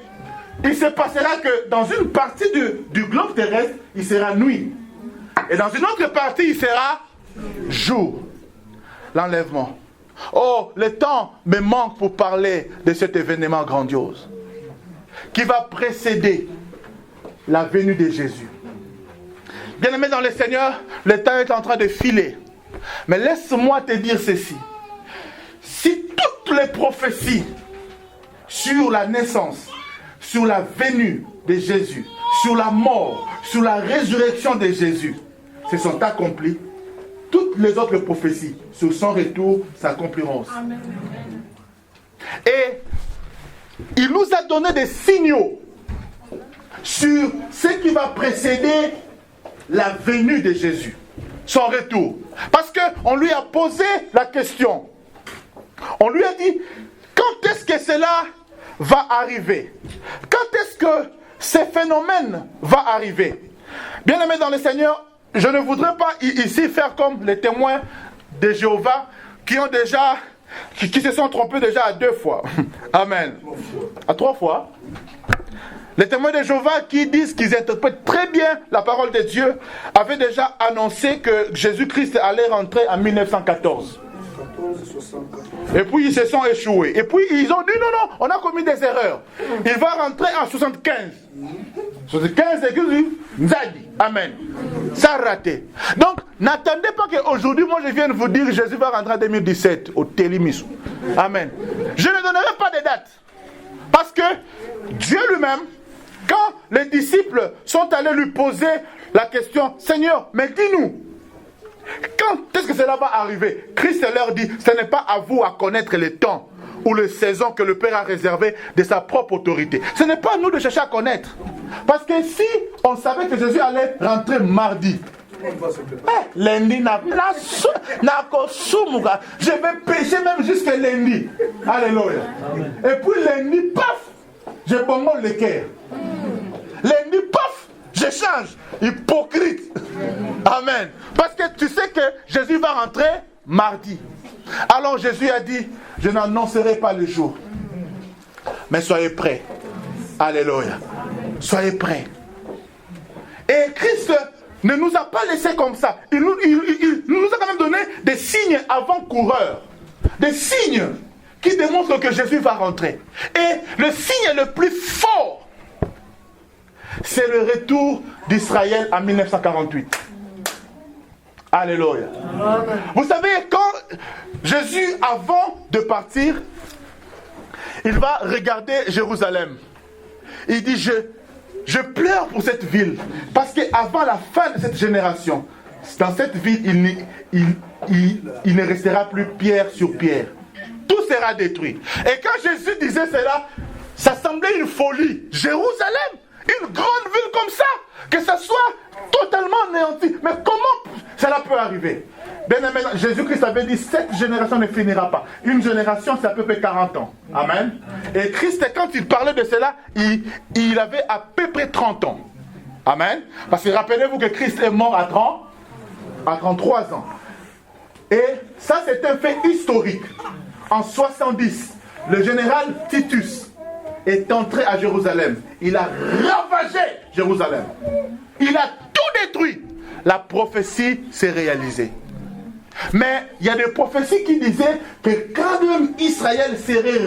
il se passera que dans une partie du globe terrestre, il sera nuit. Et dans une autre partie, il sera jour. L'enlèvement. Oh, le temps me manque pour parler de cet événement grandiose qui va précéder la venue de Jésus. Bien-aimé dans le Seigneur, le temps est en train de filer. Mais laisse-moi te dire ceci. Si toutes les prophéties sur la naissance, sur la venue de Jésus, sur la mort, sur la résurrection de Jésus, se sont accomplies, toutes les autres prophéties sur son retour s'accompliront aussi. Amen. Et il nous a donné des signaux sur ce qui va précéder la venue de Jésus, son retour. Parce qu'on lui a posé la question. On lui a dit, quand est-ce que cela va arriver? Quand est-ce que ce phénomène va arriver? Bien-aimés dans le Seigneur, je ne voudrais pas ici faire comme les témoins de Jéhovah qui se sont trompés déjà à 2 fois. Amen. À 3 fois. Les témoins de Jéhovah qui disent qu'ils interprètent très bien la parole de Dieu avaient déjà annoncé que Jésus-Christ allait rentrer en 1914. Et puis ils se sont échoués. Et puis ils ont dit non, on a commis des erreurs. Il va rentrer en 75. 75 Nzadi. Amen. Ça a raté. Donc n'attendez pas qu'aujourd'hui, moi je vienne vous dire que Jésus va rentrer en 2017 au Télémisou. Amen. Je ne donnerai pas de date. Parce que Dieu lui-même, quand les disciples sont allés lui poser la question, Seigneur, mais dis-nous, quand est-ce que cela va arriver? Christ leur dit, ce n'est pas à vous à connaître les temps ou les saisons que le Père a réservées de sa propre autorité. Ce n'est pas à nous de chercher à connaître. Parce que si on savait que Jésus allait rentrer mardi, lundi, je vais pécher même jusqu'à lundi. Alléluia. Et puis lundi, paf, je bonbonne le cœur. Lundi, paf, je change. Hypocrite. Amen. Parce que tu sais que Jésus va rentrer mardi. Alors Jésus a dit, je n'annoncerai pas le jour. Mais soyez prêts. Alléluia. Soyez prêts. Et Christ ne nous a pas laissés comme ça. Il nous a quand même donné des signes avant-coureurs. Des signes qui démontrent que Jésus va rentrer. Et le signe le plus fort, c'est le retour d'Israël en 1948. Alléluia. Amen. Vous savez, quand Jésus, avant de partir, il va regarder Jérusalem. Il dit, je pleure pour cette ville. Parce qu'avant la fin de cette génération, dans cette ville, il ne restera plus pierre sur pierre. Tout sera détruit. Et quand Jésus disait cela, ça semblait une folie. Jérusalem, une grande ville comme ça, que ça soit totalement anéanti. Mais comment cela peut arriver? Bien aimé, Jésus-Christ avait dit, cette génération ne finira pas. Une génération, c'est à peu près 40 ans. Amen. Et Christ, quand il parlait de cela, il avait à peu près 30 ans. Amen. Parce que rappelez-vous que Christ est mort à 33 ans. Et ça, c'est un fait historique. En 70, le général Titus est entré à Jérusalem. Il a ravagé Jérusalem. Il a tout détruit. La prophétie s'est réalisée. Mais il y a des prophéties qui disaient que quand même Israël serait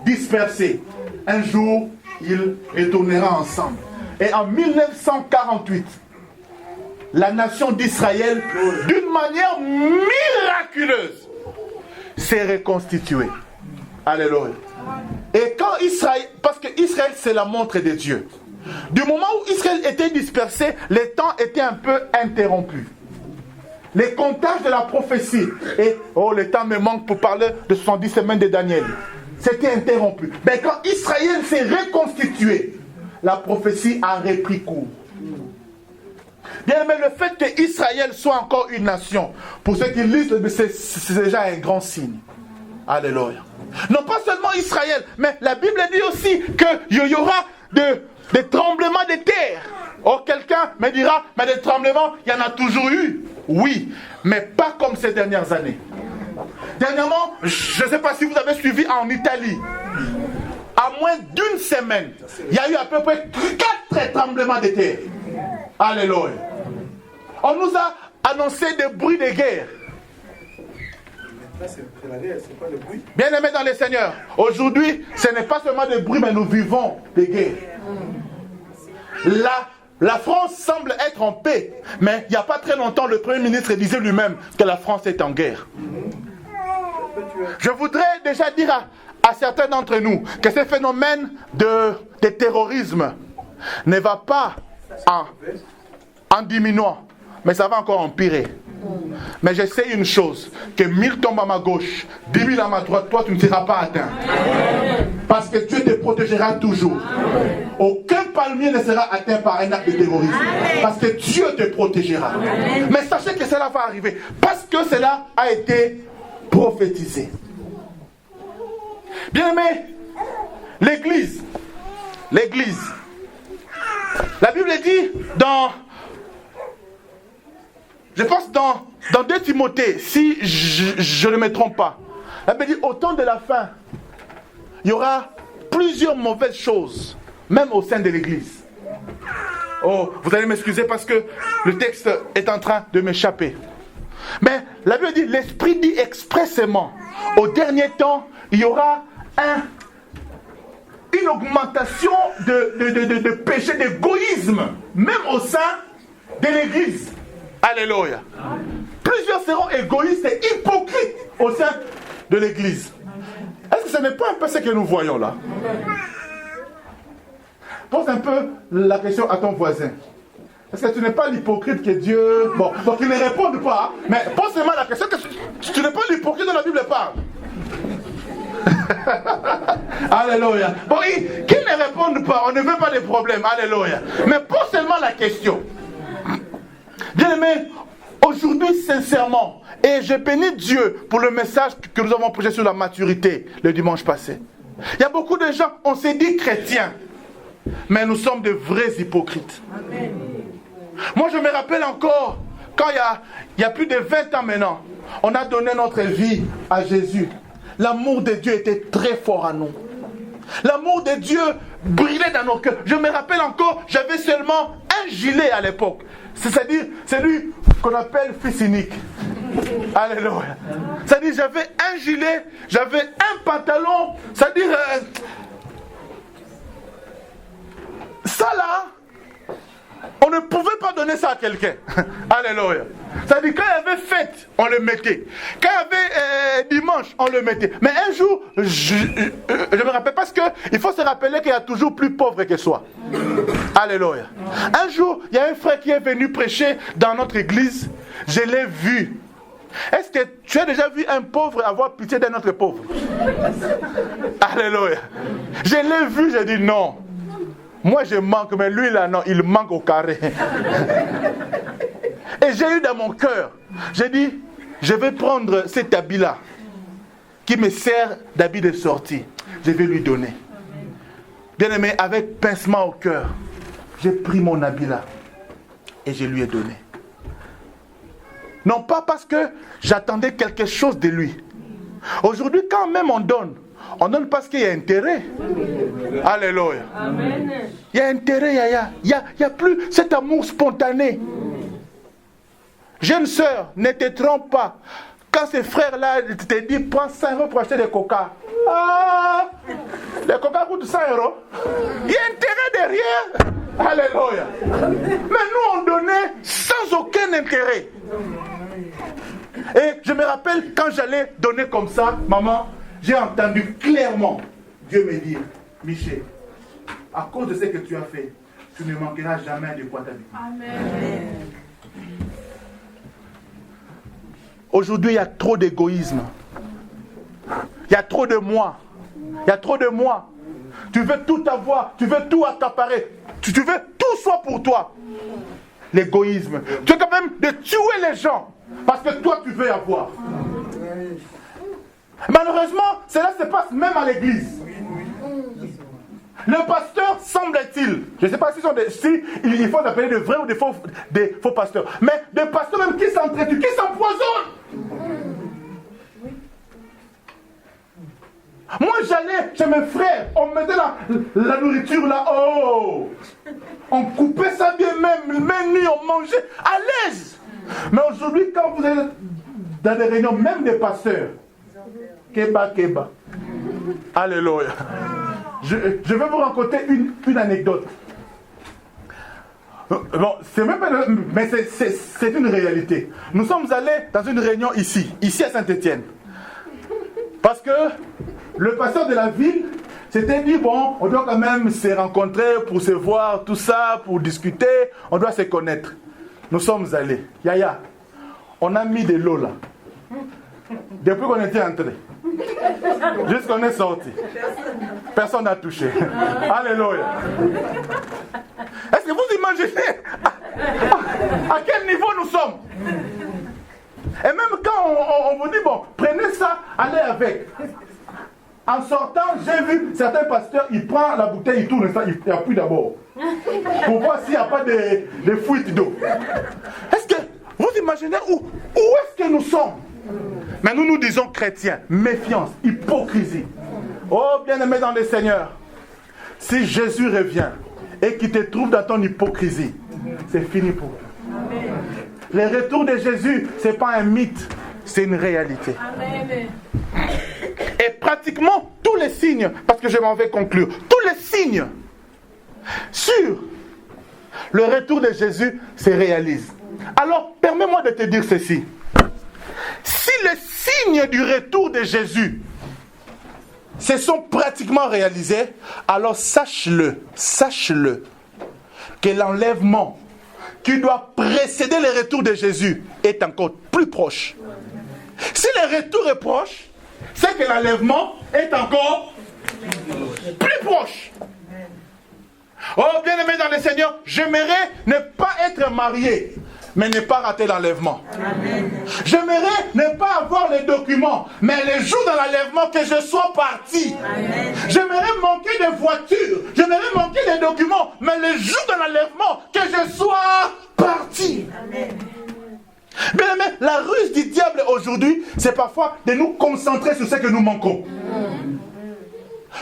dispersé, un jour, il retournera ensemble. Et en 1948, la nation d'Israël, d'une manière miraculeuse, s'est reconstituée. Alléluia. Et quand Israël, parce que Israël c'est la montre de Dieu. Du moment où Israël était dispersé, les temps étaient un peu interrompus. Les comptages de la prophétie, et le temps me manque pour parler de 70 semaines de Daniel. C'était interrompu. Mais quand Israël s'est reconstitué, la prophétie a repris cours. Bien, mais le fait que Israël soit encore une nation, pour ceux qui lisent, c'est déjà un grand signe. Alléluia. Non pas seulement Israël, mais la Bible dit aussi qu'il y aura des tremblements de terre. Oh, quelqu'un me dira, mais des tremblements, il y en a toujours eu. Oui, mais pas comme ces dernières années. Dernièrement, je ne sais pas si vous avez suivi en Italie, à moins d'une semaine, il y a eu à peu près 4 tremblements de terre. Alléluia. On nous a annoncé des bruits de guerre. C'est pas le bruit. Bien aimés dans les Seigneurs, aujourd'hui, ce n'est pas seulement des bruits, mais nous vivons des guerres. La France semble être en paix, mais il n'y a pas très longtemps, le Premier ministre disait lui-même que la France est en guerre. Je voudrais déjà dire à certains d'entre nous que ce phénomène de terrorisme ne va pas en diminuant, mais ça va encore empirer. Mais je sais une chose, que 1000 tombent à ma gauche, 10 000 à ma droite, toi tu ne seras pas atteint. Parce que Dieu te protégera toujours. Aucun palmier ne sera atteint par un acte de terrorisme. Parce que Dieu te protégera. Mais sachez que cela va arriver. Parce que cela a été prophétisé. Bien aimé, l'Église, la Bible dit je pense dans 2 Timothée, si je ne me trompe pas, la Bible dit au temps de la fin, il y aura plusieurs mauvaises choses, même au sein de l'Église. Oh, vous allez m'excuser parce que le texte est en train de m'échapper. Mais la Bible dit, l'Esprit dit expressément, au dernier temps, il y aura une augmentation de péché, d'égoïsme, même au sein de l'Église. Alléluia. Plusieurs seront égoïstes et hypocrites au sein de l'Église. Est-ce que ce n'est pas un peu ce que nous voyons là? Pose un peu la question à ton voisin. Est-ce que tu n'es pas l'hypocrite que Dieu... Bon, donc il ne répond pas, mais pose seulement la question que tu n'es pas l'hypocrite dont la Bible parle. Alléluia. Bon, qu'ils ne répondent pas, on ne veut pas de problème. Alléluia. Mais pose seulement la question. Bien aimé, aujourd'hui, sincèrement, et je bénis Dieu pour le message que nous avons prêché sur la maturité le dimanche passé. Il y a beaucoup de gens, on s'est dit chrétiens, mais nous sommes de vrais hypocrites. Amen. Moi, je me rappelle encore, quand il y a plus de 20 ans maintenant, on a donné notre vie à Jésus. L'amour de Dieu était très fort à nous. L'amour de Dieu brillait dans nos cœurs. Je me rappelle encore, j'avais seulement un gilet à l'époque. C'est-à-dire, c'est lui qu'on appelle fils unique. Alléluia. C'est-à-dire, j'avais un gilet, j'avais un pantalon. C'est-à-dire, ça là, on ne pouvait pas donner ça à quelqu'un. Alléluia. C'est-à-dire, quand il y avait fête, on le mettait. Quand il y avait dimanche, on le mettait. Mais un jour, je me rappelle parce qu'il faut se rappeler qu'il y a toujours plus pauvre que soi. Alléluia. Un jour, il y a un frère qui est venu prêcher dans notre église. Je l'ai vu. Est-ce que tu as déjà vu un pauvre avoir pitié d'un autre pauvre? Alléluia. Je l'ai vu, j'ai dit non. Moi je manque, mais lui là non, il manque au carré. Et j'ai eu dans mon cœur, j'ai dit, je vais prendre cet habit-là, qui me sert d'habit de sortie. Je vais lui donner. Bien aimé, avec pincement au cœur, j'ai pris mon habit-là et je lui ai donné. Non pas parce que j'attendais quelque chose de lui. Aujourd'hui, quand même on donne parce qu'il y a intérêt. Alléluia. Amen. Il y a intérêt, il y a plus cet amour spontané. Jeune sœur, ne te trompe pas. Quand ces frères-là te disent, prends 100 euros pour acheter des coca. Ah, les coca coûtent 100 euros. Il y a intérêt derrière. Alléluia. Mais nous, on donnait sans aucun intérêt. Et je me rappelle, quand j'allais donner comme ça, maman, j'ai entendu clairement Dieu me dire, Michel, à cause de ce que tu as fait, tu ne manqueras jamais de quoi t'habiter. Amen. Aujourd'hui, il y a trop d'égoïsme. Il y a trop de moi. Il y a trop de moi. Tu veux tout avoir, tu veux tout accaparer. Tu veux tout soit pour toi. L'égoïsme. Tu veux quand même de tuer les gens parce que toi, tu veux avoir. Malheureusement, cela se passe même à l'église. Le pasteur, semble-t-il, je ne sais pas si il faut appeler de vrais ou des faux pasteurs, mais des pasteurs même qui s'entretuent, qui s'empoisonnent. Moi j'allais chez mes frères, on mettait la nourriture là, oh, on coupait ça bien même nuit, on mangeait à l'aise. Mais aujourd'hui quand vous êtes dans des réunions, même des pasteurs, keba. Alléluia. Je vais vous raconter une anecdote. Bon, c'est même pas, mais c'est une réalité. Nous sommes allés dans une réunion ici à Saint-Étienne. Parce que le pasteur de la ville s'était dit, bon, on doit quand même se rencontrer pour se voir, tout ça, pour discuter, on doit se connaître. Nous sommes allés. Yaya, on a mis de l'eau là. Depuis qu'on était entré. Jusqu'on est sorti. Personne n'a touché. Alléluia. Est-ce que vous imaginez à quel niveau nous sommes? Et même quand on vous dit, bon, prenez ça, allez avec. En sortant, j'ai vu certains pasteurs, ils prennent la bouteille, ils tournent ça, ils appuient d'abord. Pour voir s'il n'y a pas de fuite d'eau. Est-ce que vous imaginez où est-ce que nous sommes? Mais nous disons chrétiens, méfiance, hypocrisie. Oh bien-aimé dans le Seigneur, si Jésus revient et qu'il te trouve dans ton hypocrisie, c'est fini pour toi. Le retour de Jésus, ce n'est pas un mythe, c'est une réalité. Amen. Et pratiquement tous les signes, parce que je m'en vais conclure, tous les signes sur le retour de Jésus se réalisent. Alors, permets-moi de te dire ceci. Si les signes du retour de Jésus se sont pratiquement réalisés, alors sache-le, que l'enlèvement qui doit précéder le retour de Jésus est encore plus proche. Si le retour est proche, c'est que l'enlèvement est encore plus proche. Oh, bien-aimé dans le Seigneur, j'aimerais ne pas être marié, mais ne pas rater l'enlèvement. J'aimerais ne pas avoir les documents, mais le jour de l'enlèvement que je sois parti. Amen. J'aimerais manquer de voitures, j'aimerais manquer des documents, mais le jour de l'enlèvement que je sois parti. Amen. Bien aimé, la ruse du diable aujourd'hui, c'est parfois de nous concentrer sur ce que nous manquons.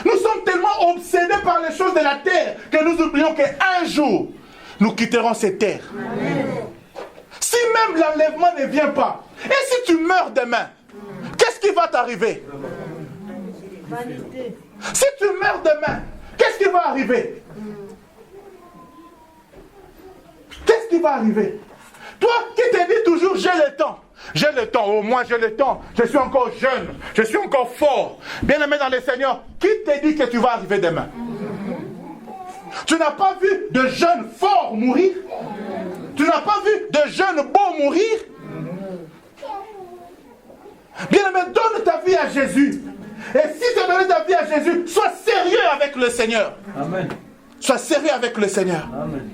Nous sommes tellement obsédés par les choses de la terre que nous oublions qu'un jour, nous quitterons cette terre. Amen. Si même l'enlèvement ne vient pas, et si tu meurs demain, qu'est-ce qui va t'arriver? Si tu meurs demain, qu'est-ce qui va arriver? Qu'est-ce qui va arriver? Toi qui te dis toujours j'ai le temps, au moins j'ai le temps, je suis encore jeune, je suis encore fort, bien-aimé dans le Seigneur, qui te dit que tu vas arriver demain? Tu n'as pas vu de jeunes forts mourir? Tu n'as pas vu de jeunes beaux mourir? Bien-aimé, donne ta vie à Jésus. Et si tu donnes ta vie à Jésus, sois sérieux avec le Seigneur. Amen. Sois sérieux avec le Seigneur. Amen.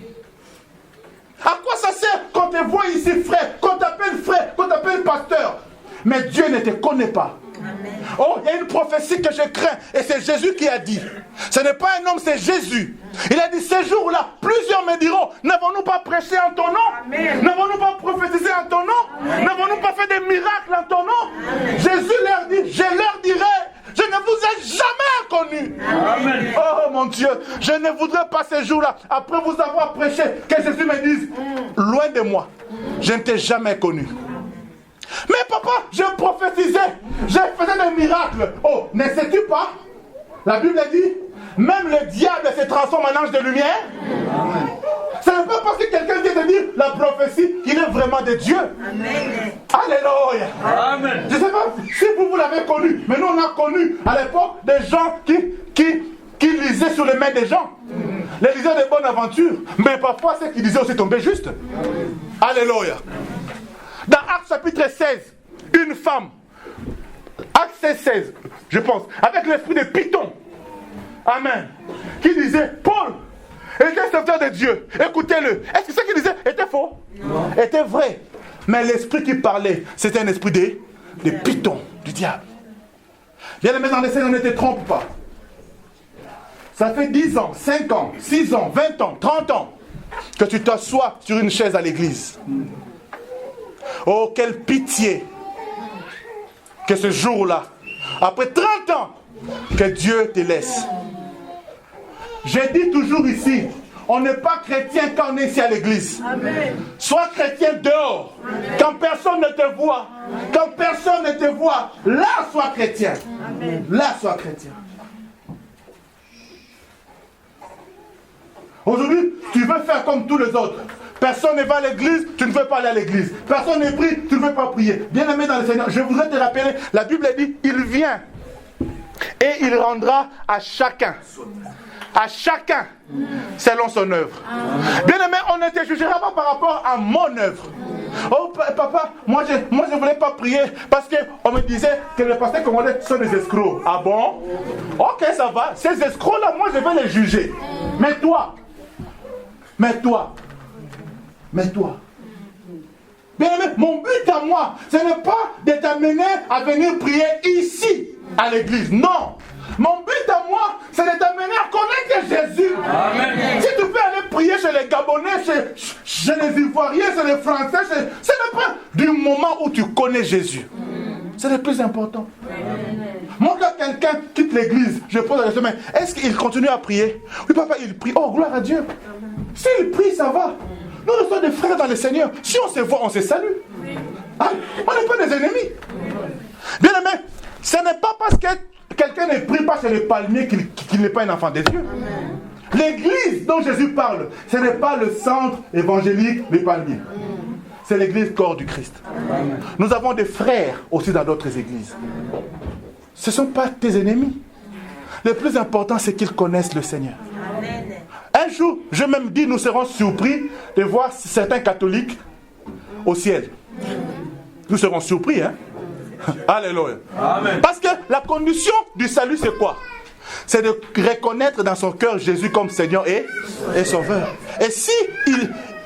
À quoi ça sert qu'on te voit ici frère, qu'on t'appelle pasteur, mais Dieu ne te connaît pas? Amen. Oh, il y a une prophétie que je crains, et c'est Jésus qui a dit. Ce n'est pas un homme, c'est Jésus. Il a dit, ces jours-là, plusieurs me diront, n'avons-nous pas prêché en ton nom? N'avons-nous pas prophétisé en ton nom? N'avons-nous pas fait des miracles en ton nom? Amen. Jésus leur dit, je leur dirai, Je ne vous ai jamais connu. Amen. Oh mon Dieu, je ne voudrais pas ces jours-là, après vous avoir prêché, que Jésus me dise, loin de moi, je ne t'ai jamais connu. Mais papa, je prophétisais, je faisais des miracles. Oh, ne sais-tu pas? La Bible dit, même le diable se transforme en ange de lumière. Amen. Ce n'est pas parce que quelqu'un vient de dire la prophétie qu'il est vraiment de Dieu. Amen. Alléluia. Amen. Je ne sais pas si vous l'avez connu, mais nous on a connu à l'époque des gens qui lisaient sur les mains des gens. Les liseurs de bonne aventure. Mais parfois ceux qui disaient aussi tomber juste. Alléluia. Dans Actes chapitre 16, une femme, Actes 16, je pense, avec l'esprit de Python, amen, qui disait, Paul était serviteur de Dieu, écoutez-le. Est-ce que ce qu'il disait était faux? Non. Était vrai. Mais l'esprit qui parlait, c'était un esprit de Python, du diable. Bien aimé dans les scènes, on ne te trompe pas. Ça fait 10 ans, 5 ans, 6 ans, 20 ans, 30 ans que tu t'assois sur une chaise à l'église. Oh, quelle pitié que ce jour-là, après 30 ans, que Dieu te laisse. J'ai dit toujours ici, on n'est pas chrétien quand on est ici à l'église. Amen. Sois chrétien dehors. Amen. Quand personne ne te voit. Amen. Quand personne ne te voit, là sois chrétien. Amen. Là sois chrétien. Aujourd'hui, tu veux faire comme tous les autres. Personne ne va à l'église, tu ne veux pas aller à l'église. Personne ne prie, tu ne veux pas prier. Bien-aimé dans le Seigneur, je voudrais te rappeler, la Bible dit, il vient et il rendra à chacun selon son œuvre. Bien-aimé, on ne te jugera pas par rapport à mon œuvre. Oh papa, moi je ne voulais pas prier parce qu'on me disait que les pasteurs commandés sont des escrocs. Ah bon? Ok, ça va. Ces escrocs-là, moi je vais les juger. Mais toi, bien-aimé, mon but à moi, ce n'est pas de t'amener à venir prier ici, à l'église. Non. Mon but à moi, c'est de t'amener à connaître Jésus. Amen. Si tu peux aller prier chez les Gabonais, chez les Ivoiriens, chez les Français, ce n'est pas du moment où tu connais Jésus. C'est le plus important. Moi, quand quelqu'un quitte l'église, je pose la question, mais est-ce qu'il continue à prier? Oui, papa, il prie. Oh, gloire à Dieu. S'il prie, ça va. Nous sommes des frères dans le Seigneur. Si on se voit, on se salue. Ah, on n'est pas des ennemis. Bien aimé, ce n'est pas parce que quelqu'un ne prie pas chez les palmiers qu'il n'est pas un enfant de Dieu. L'église dont Jésus parle, ce n'est pas le centre évangélique des palmiers. C'est l'église corps du Christ. Nous avons des frères aussi dans d'autres églises. Ce ne sont pas tes ennemis. Le plus important, c'est qu'ils connaissent le Seigneur. Un jour, je même dis, nous serons surpris de voir certains catholiques au ciel. Nous serons surpris, hein? Alléluia. Amen. Parce que la condition du salut, c'est quoi? C'est de reconnaître dans son cœur Jésus comme Seigneur et Sauveur. Et si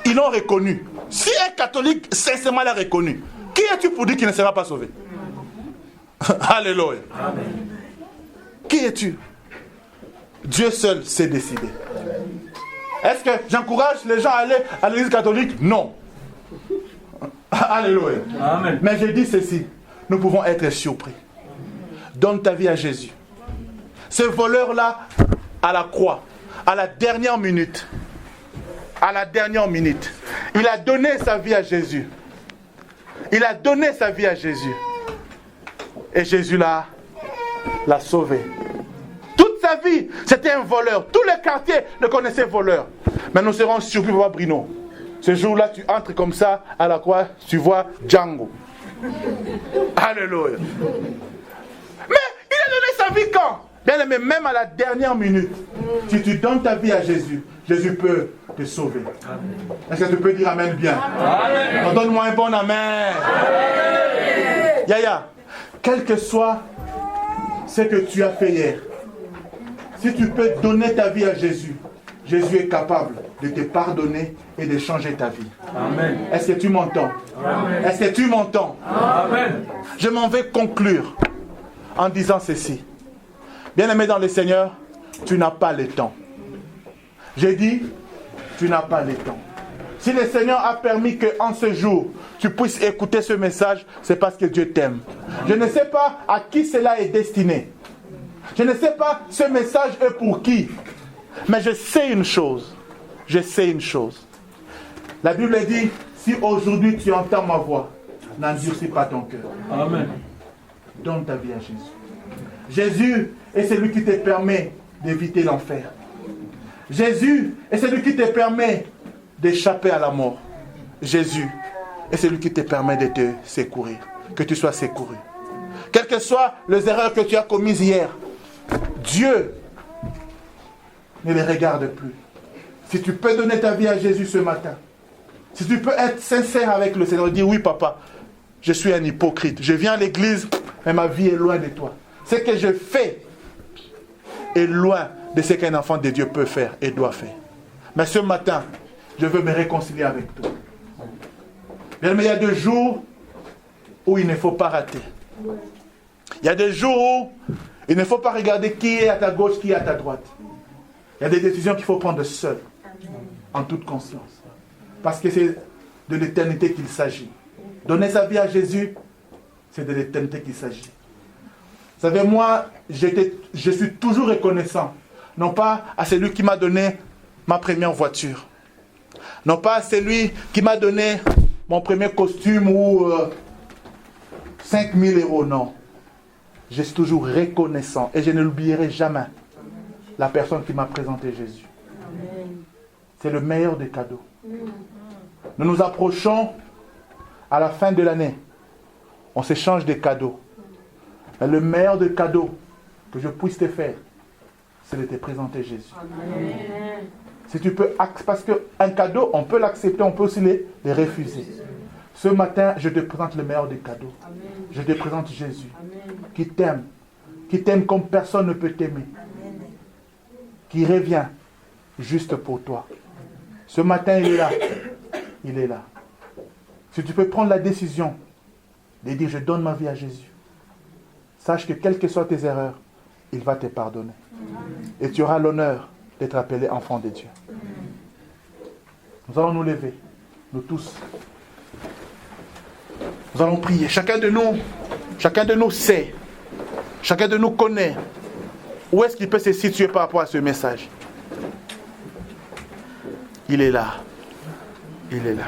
ils l'ont reconnu, si un catholique sincèrement l'a reconnu, qui es-tu pour dire qu'il ne sera pas sauvé? Alléluia. Amen. Qui es-tu? Dieu seul s'est décidé. Est-ce que j'encourage les gens à aller à l'église catholique? Non. Alléluia. Amen. Mais je dis ceci. Nous pouvons être surpris. Donne ta vie à Jésus. Ce voleur-là, à la croix, à la dernière minute, il a donné sa vie à Jésus. Il a donné sa vie à Jésus. Et Jésus l'a sauvé. Toute sa vie, c'était un voleur. Tout le quartier le connaissait voleur. Mais nous serons surpris, papa Bruno. Ce jour-là, tu entres comme ça à la croix, tu vois Django. Alléluia. Mais il a donné sa vie quand? Bien aimé, même à la dernière minute, si tu donnes ta vie à Jésus, Jésus peut te sauver. Est-ce que tu peux dire Amen bien? Amen. Donne-moi un bon Amen. Amen. Yaya, quel que soit ce que tu as fait hier, si tu peux donner ta vie à Jésus, Jésus est capable de te pardonner et de changer ta vie. Amen. Est-ce que tu m'entends? Amen. Est-ce que tu m'entends? Amen. Je m'en vais conclure en disant ceci. Bien-aimé dans le Seigneur, tu n'as pas le temps. J'ai dit, tu n'as pas le temps. Si le Seigneur a permis qu'en ce jour, tu puisses écouter ce message, c'est parce que Dieu t'aime. Je ne sais pas à qui cela est destiné. Je ne sais pas ce message est pour qui. Mais je sais une chose. Je sais une chose. La Bible dit, si aujourd'hui tu entends ma voix, n'endurcis pas ton cœur. Amen. Donne ta vie à Jésus. Jésus est celui qui te permet d'éviter l'enfer. Jésus est celui qui te permet d'échapper à la mort. Jésus est celui qui te permet de te secourir. Que tu sois secouru. Quelles que soient les erreurs que tu as commises hier, Dieu ne les regarde plus. Si tu peux donner ta vie à Jésus ce matin, si tu peux être sincère avec le Seigneur, dire oui papa, je suis un hypocrite. Je viens à l'église, mais ma vie est loin de toi. Ce que je fais est loin de ce qu'un enfant de Dieu peut faire et doit faire. Mais ce matin, je veux me réconcilier avec toi. Bien, mais il y a des jours où il ne faut pas rater. Il y a des jours où il ne faut pas regarder qui est à ta gauche, qui est à ta droite. Il y a des décisions qu'il faut prendre seul, en toute conscience. Parce que c'est de l'éternité qu'il s'agit. Donner sa vie à Jésus, c'est de l'éternité qu'il s'agit. Vous savez, moi, je suis toujours reconnaissant. Non pas à celui qui m'a donné ma première voiture. Non pas à celui qui m'a donné mon premier costume ou 5 000 €, non. Je suis toujours reconnaissant et je ne l'oublierai jamais. La personne qui m'a présenté Jésus. C'est le meilleur des cadeaux. Nous nous approchons à la fin de l'année. On s'échange des cadeaux. Mais le meilleur des cadeaux que je puisse te faire, c'est de te présenter Jésus. Amen. Si tu peux, parce qu'un cadeau, on peut l'accepter, on peut aussi les refuser. Ce matin, je te présente le meilleur des cadeaux. Amen. Je te présente Jésus, Amen. Qui t'aime comme personne ne peut t'aimer, Amen. Qui revient juste pour toi. Ce matin, il est là. Il est là. Si tu peux prendre la décision de dire, je donne ma vie à Jésus, sache que quelles que soient tes erreurs, il va te pardonner. Et tu auras l'honneur d'être appelé enfant de Dieu. Nous allons nous lever, nous tous. Nous allons prier. Chacun de nous sait, chacun de nous connaît où est-ce qu'il peut se situer par rapport à ce message. Il est là. Il est là.